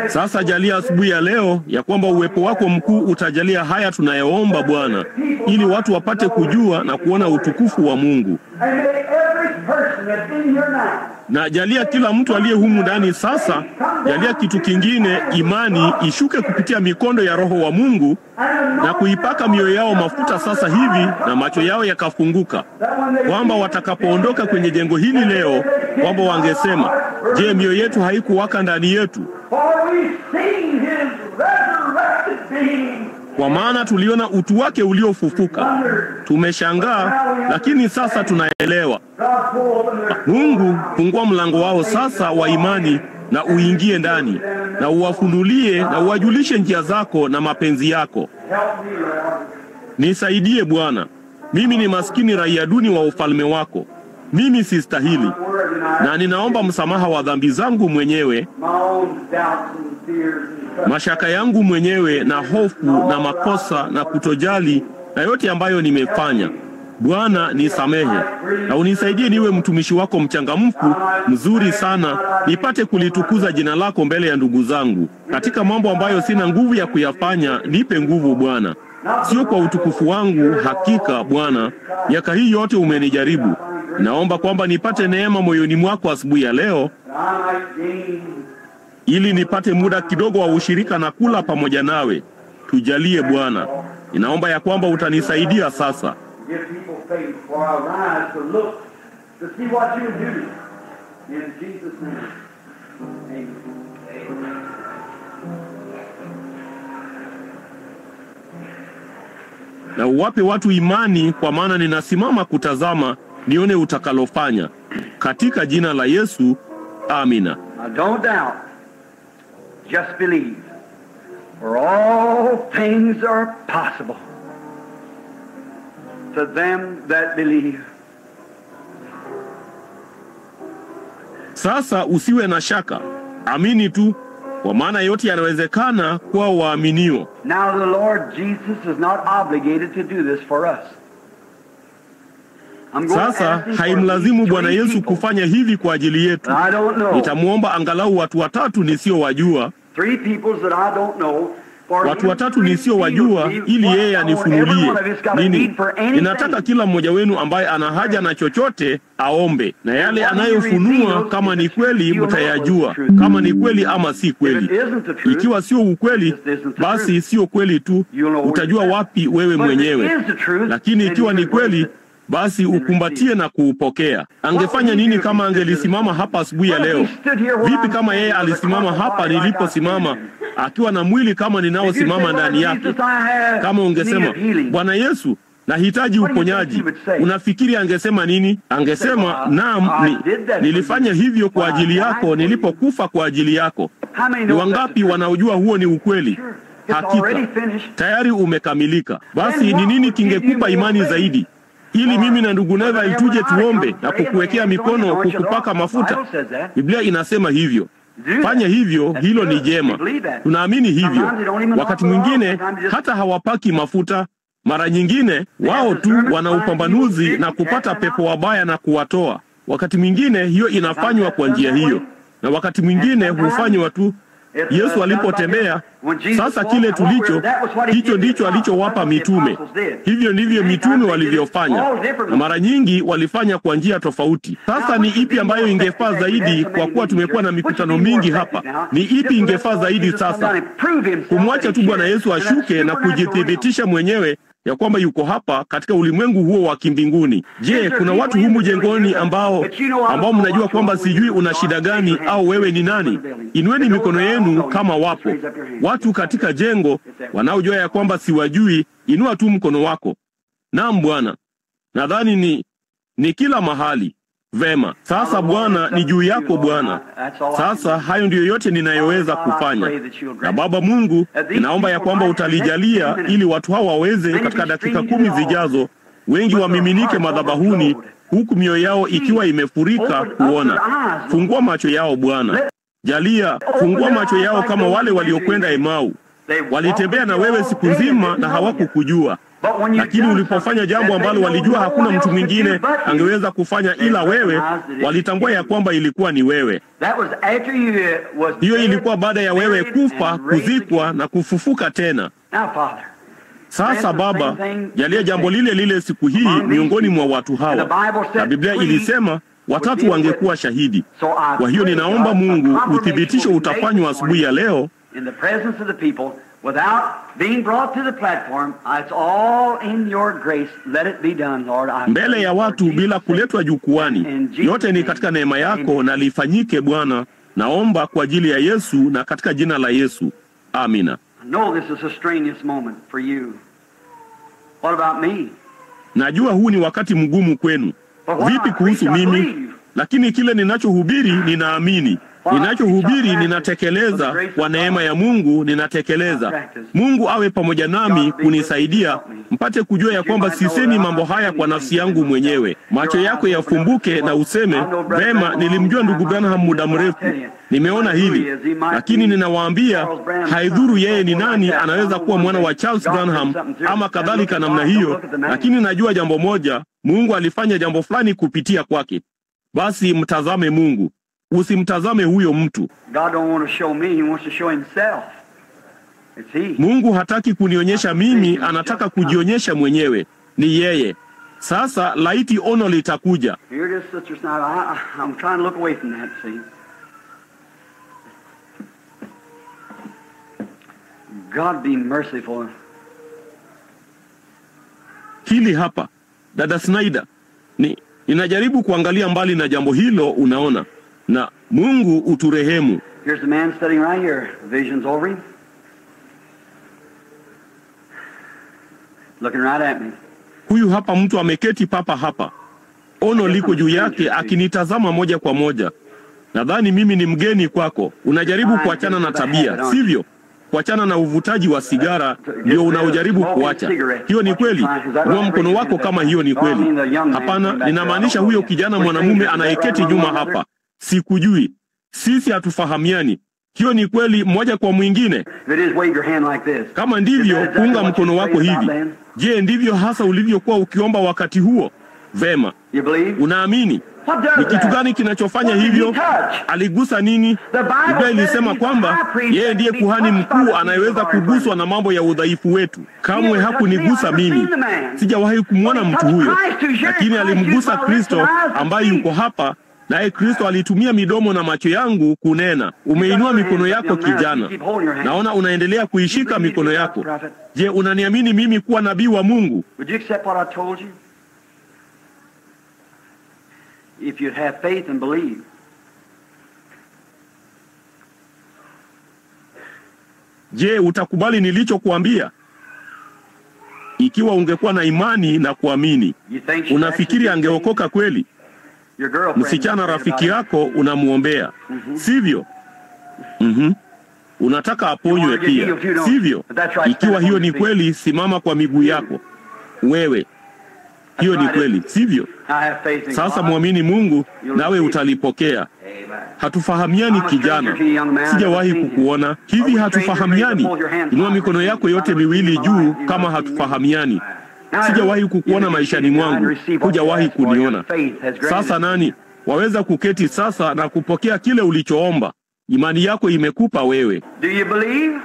Sasa jalia asubuhi ya leo ya kwamba uwepo wako mkuu utajalia haya tunayoomba Bwana, ili watu wapate kujua na kuona utukufu wa Mungu. Na jalia kila mtu aliye humu ndani sasa, jalia kitu kingine, imani ishuke kupitia mikondo ya Roho wa Mungu na kuipaka mioyo yao mafuta sasa hivi, na macho yao yakafunguka, kwamba watakapoondoka kwenye jengo hili leo, kwamba wangesema, je, mioyo yetu haikuwaka ndani yetu? Kwa maana tuliona utu wake uliofufuka. Tumeshangaa, lakini sasa tunaelewa. Mungu, fungua mlango wao sasa wa imani na uingie ndani, na uwafunulie na uwajulishe njia zako na mapenzi yako. Nisaidie Bwana. Mimi ni maskini raia duni wa ufalme wako. Mimi sistahili, na ninaomba msamaha wa dhambi zangu mwenyewe, mashaka yangu mwenyewe, na hofu na makosa na kutojali na yote ambayo nimefanya. Bwana, nisamehe na unisaidie niwe mtumishi wako mchangamfu, mzuri sana, nipate kulitukuza jina lako mbele ya ndugu zangu. Katika mambo ambayo sina nguvu ya kuyafanya, nipe nguvu Bwana. Sio kwa utukufu wangu, hakika Bwana, miaka hii yote umenijaribu. Naomba kwamba nipate neema moyoni mwako asubuhi ya leo, ili nipate muda kidogo wa ushirika na kula pamoja nawe. Tujalie Bwana. Ninaomba ya kwamba utanisaidia sasa. Na uwape watu imani, kwa maana ninasimama kutazama nione utakalofanya. Katika jina la Yesu, amina. Don't doubt, just believe, for all things are possible to them that believe. Sasa usiwe na shaka, amini tu, kwa maana yote yanawezekana kwa waaminio. Now the Lord Jesus is not obligated to do this for us. Sasa haimlazimu Bwana Yesu kufanya hivi kwa ajili yetu. Nitamuomba angalau watu watatu nisiowajua, watu watatu nisiowajua, ili yeye anifunulie nini. Ninataka kila mmoja wenu ambaye ana haja na chochote aombe, na yale anayofunua, kama ni kweli mtayajua, kama ni kweli ama si kweli. Ikiwa sio ukweli, basi sio kweli tu, utajua wapi wewe mwenyewe. Lakini ikiwa ni kweli, basi ukumbatie na kuupokea. Angefanya nini kama angelisimama hapa asubuhi ya leo? Vipi kama yeye alisimama hapa niliposimama, akiwa na mwili kama ninaosimama ndani yake? Kama ungesema, Bwana Yesu, nahitaji uponyaji, unafikiri angesema nini? Angesema, naam, nilifanya hivyo kwa ajili yako nilipokufa kwa ajili yako. Ni wangapi wanaojua huo ni ukweli? Hakika tayari umekamilika. Basi ni nini kingekupa imani zaidi? Ili mimi na ndugu Neville tuje tuombe na kukuwekea mikono, kukupaka mafuta. Biblia inasema hivyo. Fanya hivyo, hilo ni jema. Tunaamini hivyo. Wakati mwingine hata hawapaki mafuta. Mara nyingine wao tu wana upambanuzi na kupata pepo wabaya na kuwatoa. Wakati mwingine hiyo inafanywa kwa njia hiyo, na wakati mwingine hufanywa tu. Yesu alipotembea, sasa kile hicho ndicho alichowapa mitume. Hivyo ndivyo mitume walivyofanya, na mara nyingi walifanya kwa njia tofauti. Sasa ni ipi ambayo ingefaa zaidi? Kwa kuwa tumekuwa na mikutano mingi hapa, ni ipi ingefaa zaidi sasa? Kumwacha tu Bwana Yesu ashuke na kujithibitisha mwenyewe ya kwamba yuko hapa katika ulimwengu huo wa kimbinguni. Je, kuna watu humu jengoni ambao mnajua kwamba sijui una shida gani au wewe ni nani? Inueni mikono yenu kama wapo. Watu katika jengo wanaojua ya kwamba siwajui, inua tu mkono wako. Naam Bwana. Nadhani ni kila mahali. Vema. Sasa Bwana, ni juu yako Bwana. Sasa hayo ndiyo yote ninayoweza kufanya. Na Baba Mungu, ninaomba ya kwamba utalijalia ili watu hawa waweze katika dakika 10 zijazo, wengi wamiminike madhabahuni, huku mioyo yao ikiwa imefurika kuona. Fungua macho yao Bwana. Jalia, fungua macho yao kama wale waliokwenda Emau. Walitembea na wewe siku nzima na hawakukujua. Lakini ulipofanya jambo ambalo walijua hakuna mtu mwingine angeweza kufanya ila wewe, walitambua ya kwamba ilikuwa ni wewe. Hiyo ilikuwa baada ya wewe kufa, kuzikwa na kufufuka tena. Sasa Baba, jalia jambo lile lile siku hii miongoni mwa watu hawa. Na Biblia ilisema 3 wangekuwa shahidi. Kwa hiyo ninaomba Mungu uthibitisho utafanywa asubuhi ya leo without being brought to the platform. It's all in your grace. Let it be done, Lord. Mbele ya watu bila kuletwa jukwani. Yote ni katika neema yako na lifanyike Bwana. Naomba kwa ajili ya Yesu na katika jina la Yesu. Amina. I know this is a strenuous moment for you. What about me? Najua huu ni wakati mgumu kwenu. Vipi kuhusu mimi? Lakini kile ninachohubiri ninaamini. Ninachohubiri ninatekeleza kwa neema ya Mungu, ninatekeleza. Mungu awe pamoja nami kunisaidia mpate kujua ya kwamba sisemi mambo haya kwa nafsi yangu mwenyewe. Macho yako yafumbuke na useme, vema, nilimjua ndugu Branham muda mrefu, nimeona hili, lakini ninawaambia haidhuru yeye ni nani, anaweza kuwa mwana wa Charles Branham ama kadhalika namna hiyo, lakini najua jambo moja, Mungu alifanya jambo fulani kupitia kwake. Basi mtazame Mungu. Usimtazame huyo mtu. Mungu hataki kunionyesha mimi, anataka kujionyesha mwenyewe. Ni yeye. Sasa laiti ono litakuja. God be merciful. Hili hapa, Dada Snyder, ninajaribu kuangalia mbali na jambo hilo, unaona. Na Mungu uturehemu. Here's the man sitting right here. The vision's over him. Looking right at me. Huyu hapa mtu ameketi papa hapa. Ono liko juu yake akinitazama moja kwa moja. Nadhani mimi ni mgeni kwako. Unajaribu kuachana na tabia, sivyo? Kuachana na uvutaji wa sigara ndio unaojaribu kuacha. Hiyo ni kweli? Inua mkono wako kama hiyo ni kweli. Hapana, ninamaanisha huyo kijana mwanamume anayeketi nyuma hapa. Sikujui. Sisi hatufahamiani. Hiyo ni kweli mmoja kwa mwingine? Kama ndivyo, punga mkono wako hivi. Je, ndivyo hasa ulivyokuwa ukiomba wakati huo? Vema. Unaamini? Ni kitu gani kinachofanya hivyo? Aligusa nini? Biblia ilisema kwamba yeye ndiye kuhani mkuu anayeweza kuguswa na mambo ya udhaifu wetu. Kamwe hakunigusa mimi. Sijawahi kumwona mtu huyo. Lakini alimgusa Kristo ambaye yuko hapa. Naye Kristo alitumia midomo na macho yangu kunena. Umeinua mikono yako kijana. Naona unaendelea kuishika mikono yako. Je, unaniamini mimi kuwa nabii wa Mungu? if you'd have faith and believe. Je, utakubali nilichokuambia? Ikiwa ungekuwa na imani na kuamini, unafikiri angeokoka kweli? Msichana rafiki yako unamuombea, sivyo? Unataka aponywe pia, sivyo? Ikiwa hiyo ni kweli, simama kwa miguu yako. Wewe, hiyo ni kweli, sivyo? Sasa muamini Mungu nawe utalipokea. Hatufahamiani kijana. Sijawahi kukuona. Hivi hatufahamiani? Inua mikono yako yote miwili juu kama hatufahamiani. Sijawahi kukuona maishani mwangu. Hujawahi kuniona. Sasa nani? Waweza kuketi sasa na kupokea kile ulichoomba. Imani yako imekupa wewe. Do you believe?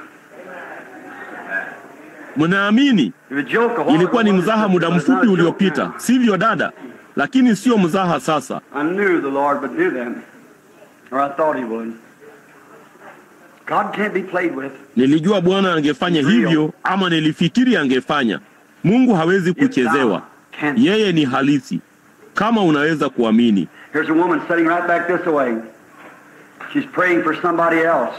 Mnaamini? Ilikuwa ni mzaha muda mfupi uliopita, sivyo dada? Lakini sio mzaha sasa. I knew the Lord would do them. Or I thought he would. God can't be played with. Nilijua Bwana angefanya hivyo, ama nilifikiri angefanya. Mungu hawezi kuchezewa. Yeye ni halisi. Kama unaweza kuamini. Here's a woman sitting right back this way. She's praying for somebody else.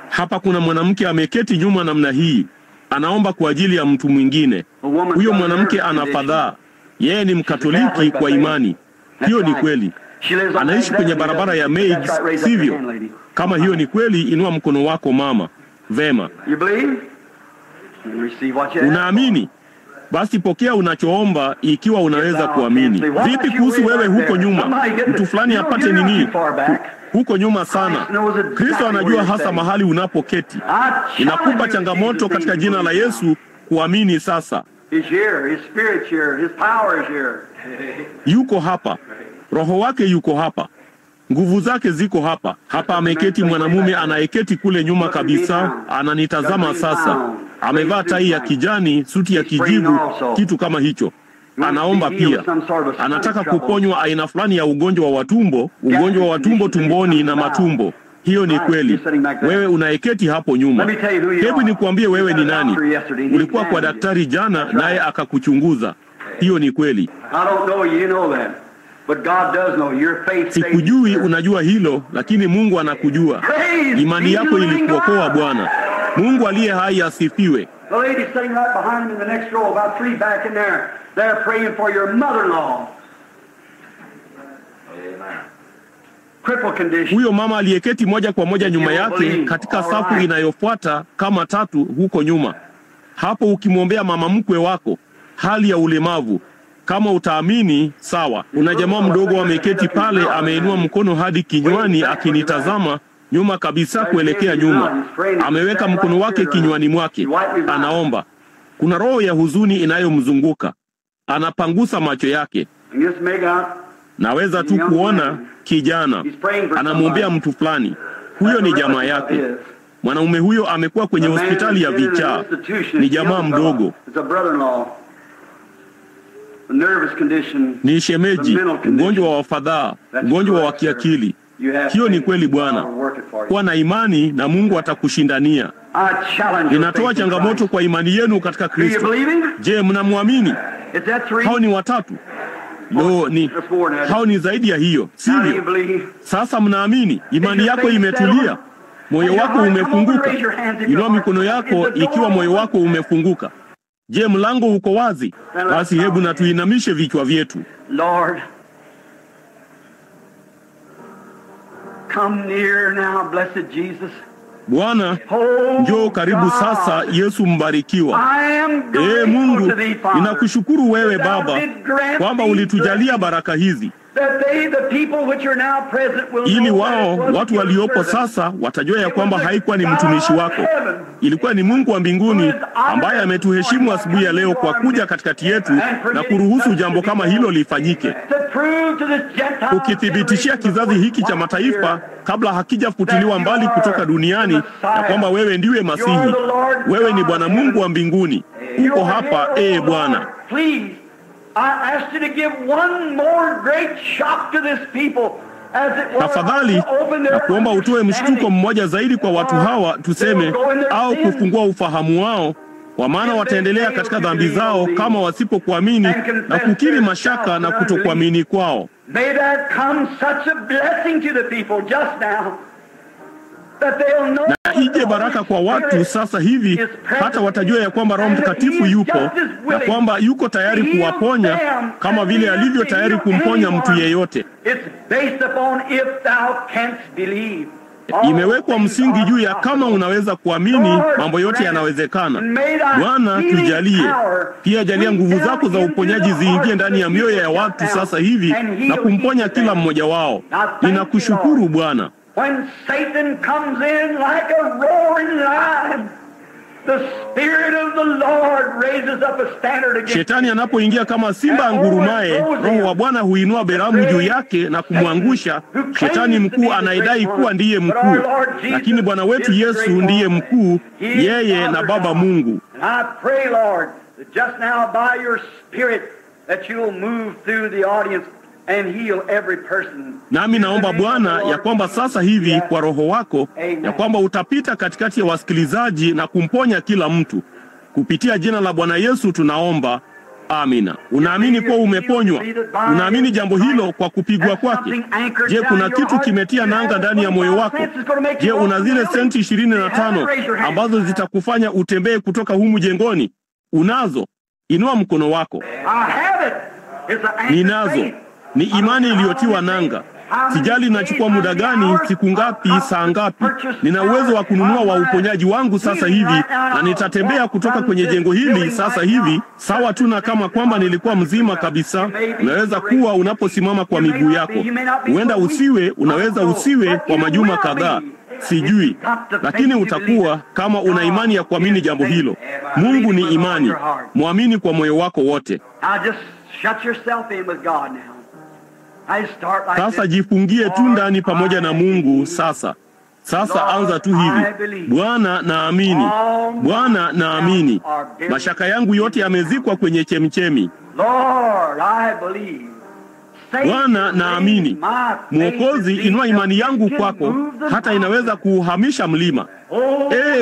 Hapa kuna mwanamke ameketi nyuma namna hii. Anaomba kwa ajili ya mtu mwingine. Huyo mwanamke ana fadhaa. Yeye ni Mkatoliki kwa imani. Hiyo ni kweli. Anaishi kwenye barabara ya Meigs, sivyo? Kama hiyo ni kweli, inua mkono wako mama. Vema. Unaamini? Basi pokea unachoomba ikiwa unaweza kuamini. Vipi kuhusu wewe huko nyuma? Mtu fulani apate nini? Huko nyuma sana. Kristo anajua hasa mahali unapoketi. Inakupa changamoto katika jina la Yesu kuamini sasa. Yuko hapa. Roho wake yuko hapa. Nguvu zake ziko hapa. Hapa ameketi mwanamume anayeketi kule nyuma kabisa, ananitazama sasa. Amevaa tai ya kijani, suti ya kijivu, kitu kama hicho. Anaomba pia. Anataka kuponywa aina fulani ya ugonjwa wa watumbo tumboni na matumbo. Hiyo ni kweli. Wewe unaeketi hapo nyuma. Hebu nikuambie wewe ni nani. Ulikuwa kwa daktari jana naye akakuchunguza. Hiyo ni kweli. Sikujui unajua hilo, lakini Mungu anakujua. Imani yako ilikuokoa Bwana. Mungu aliye hai asifiwe. The lady sitting right behind him in the next row, about 3 back in there. They're praying for your mother-in-law. Cripple condition. Huyo mama aliyeketi moja kwa moja nyuma yake katika safu inayofuata kama 3 huko nyuma. Hapo ukimwombea mama mkwe wako, hali ya ulemavu. Kama utaamini, sawa. Una jamaa mdogo ameketi pale, ameinua mkono hadi kinywani akinitazama nyuma kabisa kuelekea nyuma. Ameweka mkono wake kinywani mwake. Anaomba. Kuna roho ya huzuni inayomzunguka. Anapangusa macho yake. Naweza tu kuona kijana anamwombea mtu fulani. Huyo ni jamaa yake. Mwanaume huyo amekuwa kwenye hospitali ya vichaa. Ni jamaa mdogo. Ni shemeji, ugonjwa wa fadhaa, ugonjwa wa kiakili. Hiyo ni kweli Bwana. Kuwa na imani na Mungu atakushindania. Ninatoa changamoto kwa imani yenu katika Kristo. Je, mnamwamini? Hao ni 3. Hao ni zaidi ya hiyo, sivyo? Sasa mnaamini? Imani yako imetulia. Moyo wako umefunguka. Inua mikono yako ikiwa moyo wako umefunguka. Je, mlango uko wazi? Basi hebu na tuinamishe vichwa vyetu. Lord, come near now, blessed Jesus. Bwana, njoo karibu sasa, Yesu mbarikiwa. Mungu, ninakushukuru wewe Baba kwamba ulitujalia baraka hizi. Ili watu waliopo sasa watajua ya kwamba haikuwa ni mtumishi wako. Ilikuwa ni Mungu wa mbinguni ambaye ametuheshimu asubuhi ya leo kwa kuja katikati yetu na kuruhusu jambo kama hilo lifanyike. Ukithibitishia kizazi hiki cha mataifa kabla hakijafutiliwa mbali kutoka duniani ya kwamba wewe ndiwe Masihi. Wewe ni Bwana Mungu wa mbinguni. Uko hapa, Bwana. Tafadhali na kuomba utoe mshtuko mmoja zaidi kwa watu hawa, tuseme, au kufungua ufahamu wao kwa maana wataendelea katika dhambi zao kama wasipokuamini na kukiri mashaka na kutokuamini kwao. May that come such a blessing to the people just now that they'll know. Na ije baraka kwa watu sasa hivi, hata watajua ya kwamba Roho Mtakatifu yupo na kwamba yuko tayari kuwaponya kama vile alivyo tayari kumponya mtu yeyote. It's based upon if thou canst believe. Imewekwa msingi juu ya kama unaweza kuamini, mambo yote yanawezekana. Bwana tujalie. Pia jalia nguvu zako za uponyaji ziingie ndani ya mioyo ya watu sasa hivi na kumponya kila mmoja wao. Ninakushukuru Bwana. When Satan comes in like a roaring lion, the Spirit of the Lord raises up a standard against Shetani anapoingia kama simba angurumaye, Roho wa Bwana huinua beramu juu yake na kumwangusha shetani mkuu anayedai kuwa ndiye mkuu. Lakini Bwana wetu Yesu ndiye mkuu, yeye na Baba Mungu. And I pray, Lord, that just now by your Spirit that you will move through the audience and heal every person. Nami naomba Bwana ya kwamba sasa hivi kwa Roho wako ya kwamba utapita katikati ya wasikilizaji na kumponya kila mtu. Kupitia jina la Bwana Yesu tunaomba. Amina. Unaamini kuwa umeponywa? Unaamini jambo hilo kwa kupigwa kwake? Je, kuna kitu kimetia nanga ndani ya moyo wako? Je, una zile senti 25 ambazo zitakufanya utembee kutoka humu jengoni? Unazo? Inua mkono wako. Ninazo. Ni imani iliyotiwa nanga. Sijali nachukua muda gani, siku ngapi, saa ngapi. Nina uwezo wa kununua wa uponyaji wangu sasa hivi na nitatembea kutoka kwenye jengo hili sasa hivi, sawa tu na kama kwamba nilikuwa mzima kabisa. Unaweza kuwa unaposimama kwa miguu yako. Huenda usiwe, unaweza usiwe kwa majuma kadhaa. Sijui, lakini utakuwa kama una imani ya kuamini jambo hilo. Mungu ni imani. Muamini kwa moyo wako wote. Sasa jifungie tu ndani pamoja na Mungu sasa. Sasa anza tu hivi. Bwana naamini. Bwana naamini. Mashaka yangu yote yamezikwa kwenye chemchemi. Bwana naamini. Mwokozi, inua imani yangu kwako hata inaweza kuuhamisha mlima.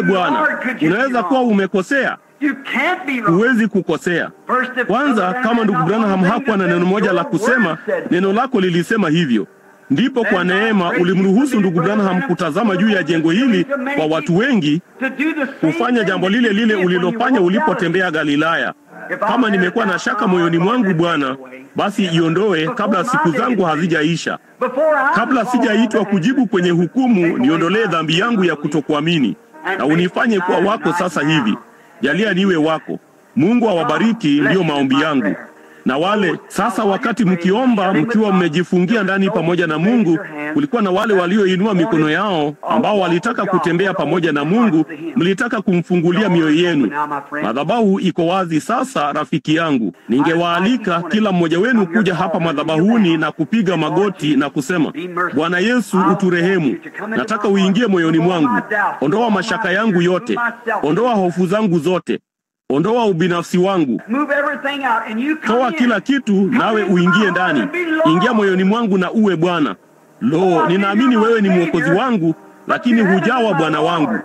Bwana, unaweza kuwa umekosea. Huwezi kukosea. Kwanza, kama ndugu Branham hakuwa na neno moja la kusema, neno lako lilisema hivyo. Ndipo kwa neema ulimruhusu ndugu Branham kutazama juu ya jengo hili kwa watu wengi, kufanya jambo lile lile ulilofanya ulipotembea Galilaya. Kama nimekuwa na shaka moyoni mwangu Bwana, basi iondoe kabla siku zangu hazijaisha. Kabla sijaitwa kujibu kwenye hukumu, niondolee dhambi yangu ya kutokuamini na unifanye kuwa wako sasa hivi. Jalia niwe wako. Mungu awabariki, ndiyo maombi yangu. Na wale sasa, wakati mkiomba mkiwa mmejifungia ndani pamoja na Mungu, kulikuwa na wale walioinua mikono yao ambao walitaka kutembea pamoja na Mungu, mlitaka kumfungulia mioyo yenu. Madhabahu iko wazi sasa, rafiki yangu. Ningewaalika kila mmoja wenu kuja hapa madhabahuni na kupiga magoti na kusema, Bwana Yesu, uturehemu. Nataka uingie moyoni mwangu. Ondoa mashaka yangu yote. Ondoa hofu zangu zote. Ondoa ubinafsi wangu. Toa kila kitu nawe uingie ndani. Ingia moyoni mwangu na uwe Bwana. Lo, ninaamini wewe ni mwokozi wangu, lakini hujawa Bwana wangu.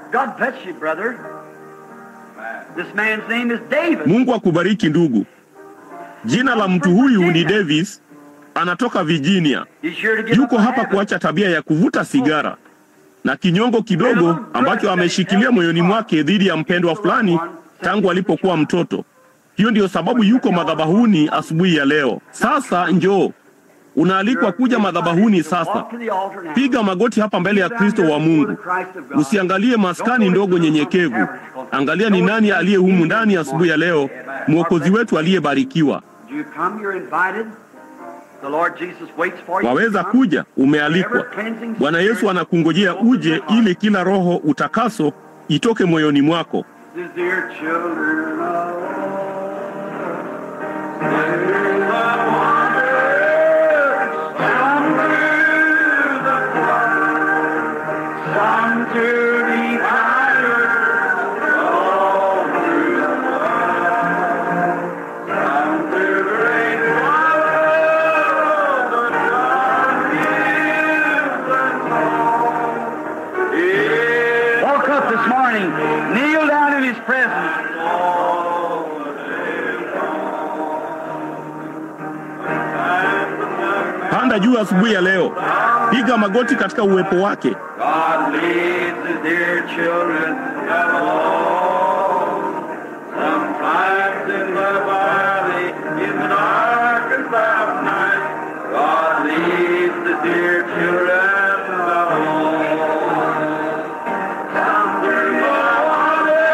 Mungu akubariki ndugu. Jina la mtu huyu ni Davis, anatoka Virginia. Yuko hapa kuacha tabia ya kuvuta sigara na kinyongo kidogo ambacho ameshikilia moyoni mwake dhidi ya mpendwa fulani tangu alipokuwa mtoto. Hiyo ndiyo sababu yuko madhabahuni asubuhi ya leo. Sasa njoo. Unaalikwa kuja madhabahuni sasa. Piga magoti hapa mbele ya Kristo wa Mungu. Usiangalie maskani ndogo nyenyekevu. Angalia ni nani aliye humu ndani asubuhi ya leo, mwokozi wetu aliyebarikiwa. Waweza kuja, umealikwa. Bwana Yesu anakungojea uje ili kila roho utakaso itoke moyoni mwako. Dear children of some through the flood, some through the fire, all through the flood, some through the great water, but none is the call. Woke up this morning. morning. Kneel down in His presence. Panda juu asubuhi ya leo. Piga magoti katika uwepo wake. God leads His dear children along. Sometimes in the valley, in the darkest of night, God leads the dear children along. Some through the water,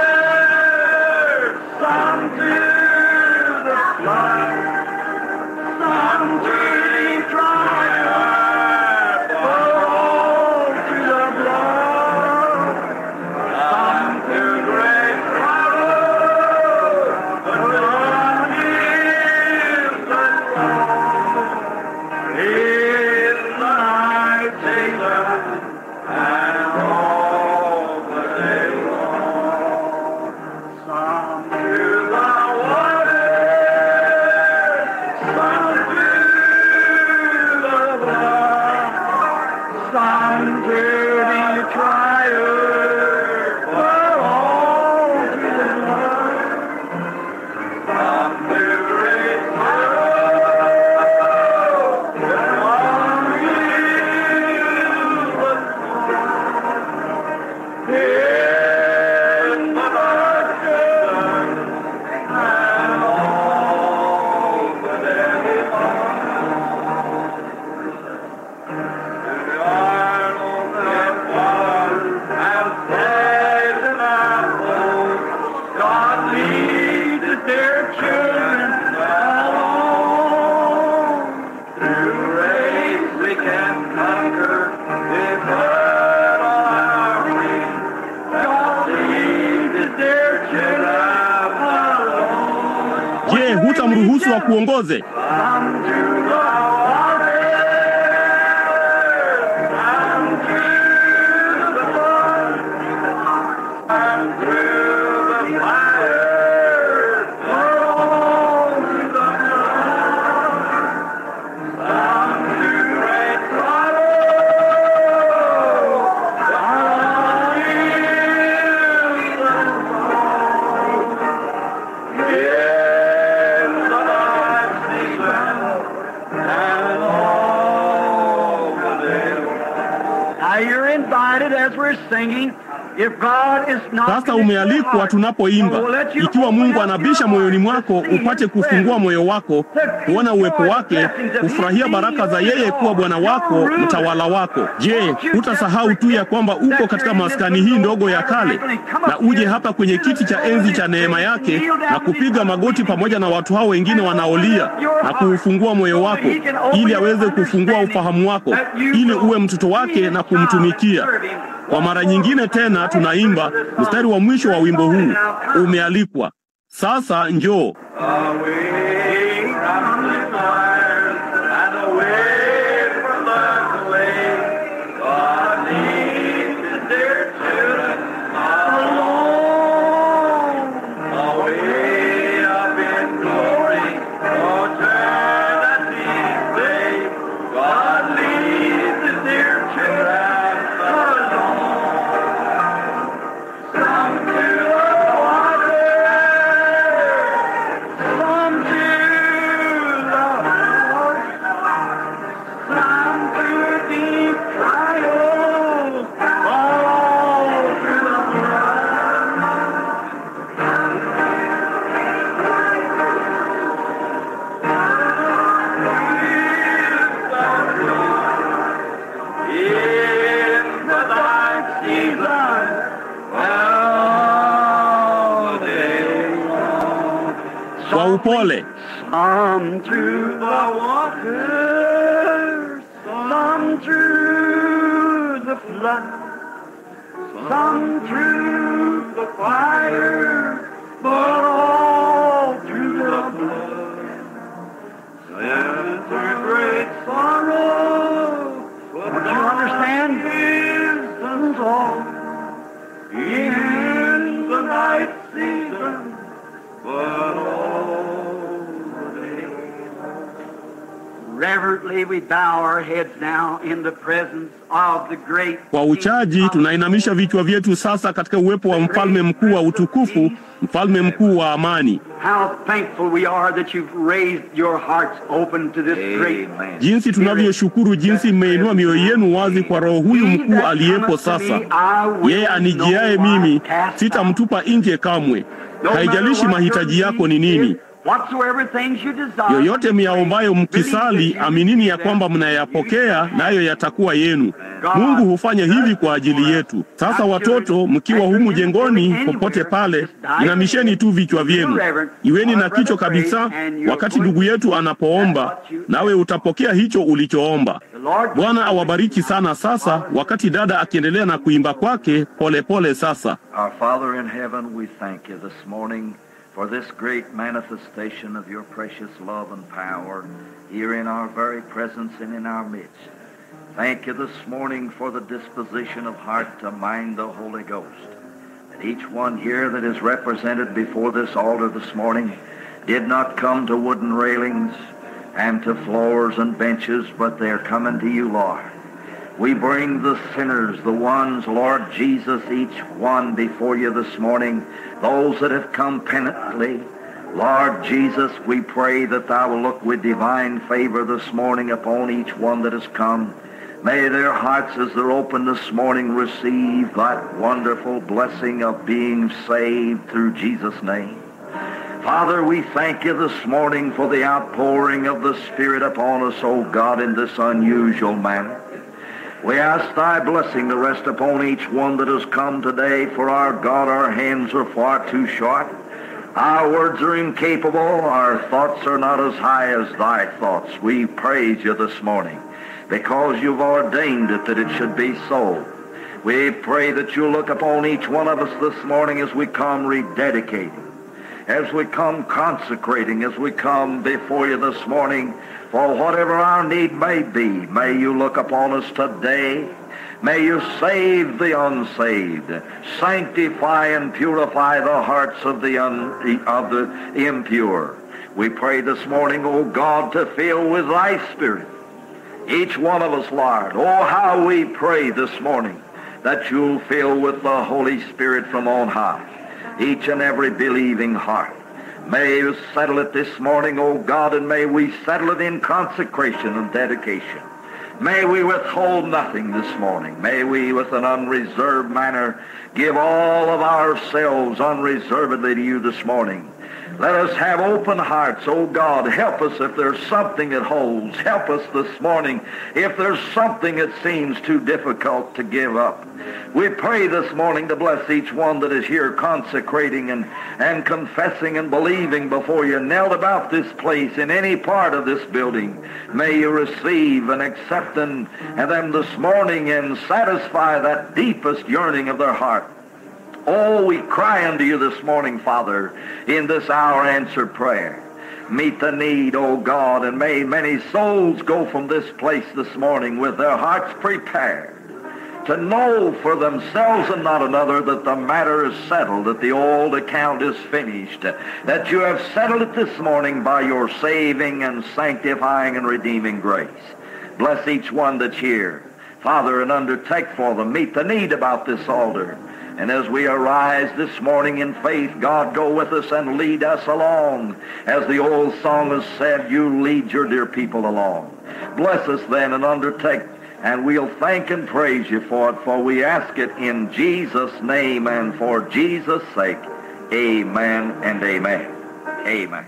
some through the flood, some through the trial, all through the blood, some through great sorrow, but God gives us all. In the night season and all the day long, some through the water, some through the blood, some through the trial, but all through the blood, some through great sorrow, but God gives us all. In the darkness and all the day long, and the Arnold and one have saved in our fold. God leads His dear children along. Through race we can conquer if all our feet. God leads His dear children along. Je, hutamruhusu akuongoze? Some through the water, some through the blood, some through the fire, all through the blood, some through great sorrow, God gives us all. In the night season and all the day long. Now you're invited as we're singing. If God is not Sasa umealikwa tunapoimba. Ikiwa Mungu anabisha moyoni mwako, upate kufungua moyo wako, kuona uwepo wake, kufurahia baraka za yeye kuwa Bwana wako, mtawala wako. Je, hutasahau tu ya kwamba uko katika maskani hii ndogo ya kale, na uje hapa kwenye kiti cha enzi cha neema yake na kupiga magoti pamoja na watu hao wengine wanaolia na kuufungua moyo wako ili aweze kufungua ufahamu wako ili uwe mtoto wake na kumtumikia. Kwa mara nyingine tena tunaimba mstari wa mwisho wa wimbo huu, umealikwa. Sasa njoo. Away from the fire and away from the clay, God leads His dear children along. Away up in glory, eternity day, God leads His dear children along. Some to the water, some to the Lord, some to deep trials, all through the blood. In the night season, all day long. Kwa upole. Some through the water, some through the flood, some through the fire, but all through the blood. Some through great sorrow, but you understand? Gives us all. In the night season, but all the day. Reverently we bow our heads now in the presence of the great Kwa uchaji tunainamisha vichwa vyetu sasa katika uwepo wa mfalme mkuu wa utukufu, mfalme mkuu wa amani. How thankful we are that you've raised your hearts open to this great man. Jinsi tunavyoshukuru jinsi mmeinua mioyo yenu wazi kwa roho huyu mkuu aliyepo sasa. Yeye anijiaye mimi sitamtupa nje kamwe. Haijalishi mahitaji yako ni nini. Yoyote myaombayo mkisali, aminini ya kwamba mnayapokea nayo yatakuwa yenu. Mungu hufanya hivi kwa ajili yetu. Sasa watoto, mkiwa humu jengoni popote pale, inamisheni tu vichwa vyenu. Iweni na kichwa kabisa wakati ndugu yetu anapoomba, nawe utapokea hicho ulichoomba. Bwana awabariki sana sasa wakati dada akiendelea na kuimba kwake pole pole sasa. Our Father in heaven, we thank you this morning for this great manifestation of your precious love and power here in our very presence and in our midst. Thank you this morning for the disposition of heart to mind the Holy Ghost. That each one here that is represented before this altar this morning did not come to wooden railings and to floors and benches, but they are coming to you, Lord. We bring the sinners, the ones, Lord Jesus, each one before you this morning, those that have come penitently. Lord Jesus, we pray that thou will look with divine favor this morning upon each one that has come. May their hearts, as they're open this morning, receive that wonderful blessing of being saved through Jesus' name. Father, we thank you this morning for the outpouring of the Spirit upon us, O God, in this unusual manner. We ask thy blessing to rest upon each one that has come today, for our God, our hands are far too short. Our words are incapable. Our thoughts are not as high as thy thoughts. We praise you this morning because you've ordained it that it should be so. We pray that you'll look upon each one of us this morning as we come rededicating, as we come consecrating, as we come before you this morning for whatever our need may be. May you look upon us today. May you save the unsaved, sanctify and purify the hearts of the impure. We pray this morning, O God, to fill with thy Spirit each one of us, Lord. Oh, how we pray this morning that you'll fill with the Holy Spirit from on high each and every believing heart. May you settle it this morning, O God, and may we settle it in consecration and dedication. May we withhold nothing this morning. May we, with an unreserved manner, give all of ourselves unreservedly to you this morning. Let us have open hearts, O God. Help us if there's something that holds. Help us this morning if there's something that seems too difficult to give up. We pray this morning to bless each one that is here consecrating and confessing and believing before you, knelt about this place in any part of this building. May you receive and accept them this morning and satisfy that deepest yearning of their heart. Oh, we cry unto you this morning, Father, in this hour answered prayer. Meet the need, O God, and may many souls go from this place this morning with their hearts prepared to know for themselves and not another that the matter is settled, that the old account is finished, that you have settled it this morning by your saving and sanctifying and redeeming grace. Bless each one that's here, Father, and undertake for them. Meet the need about this altar. And as we arise this morning in faith, God, go with us and lead us along. As the old song has said, you lead your dear people along. Bless us then and undertake, and we'll thank and praise you for it, for we ask it in Jesus' name and for Jesus' sake. Amen and amen. Amen.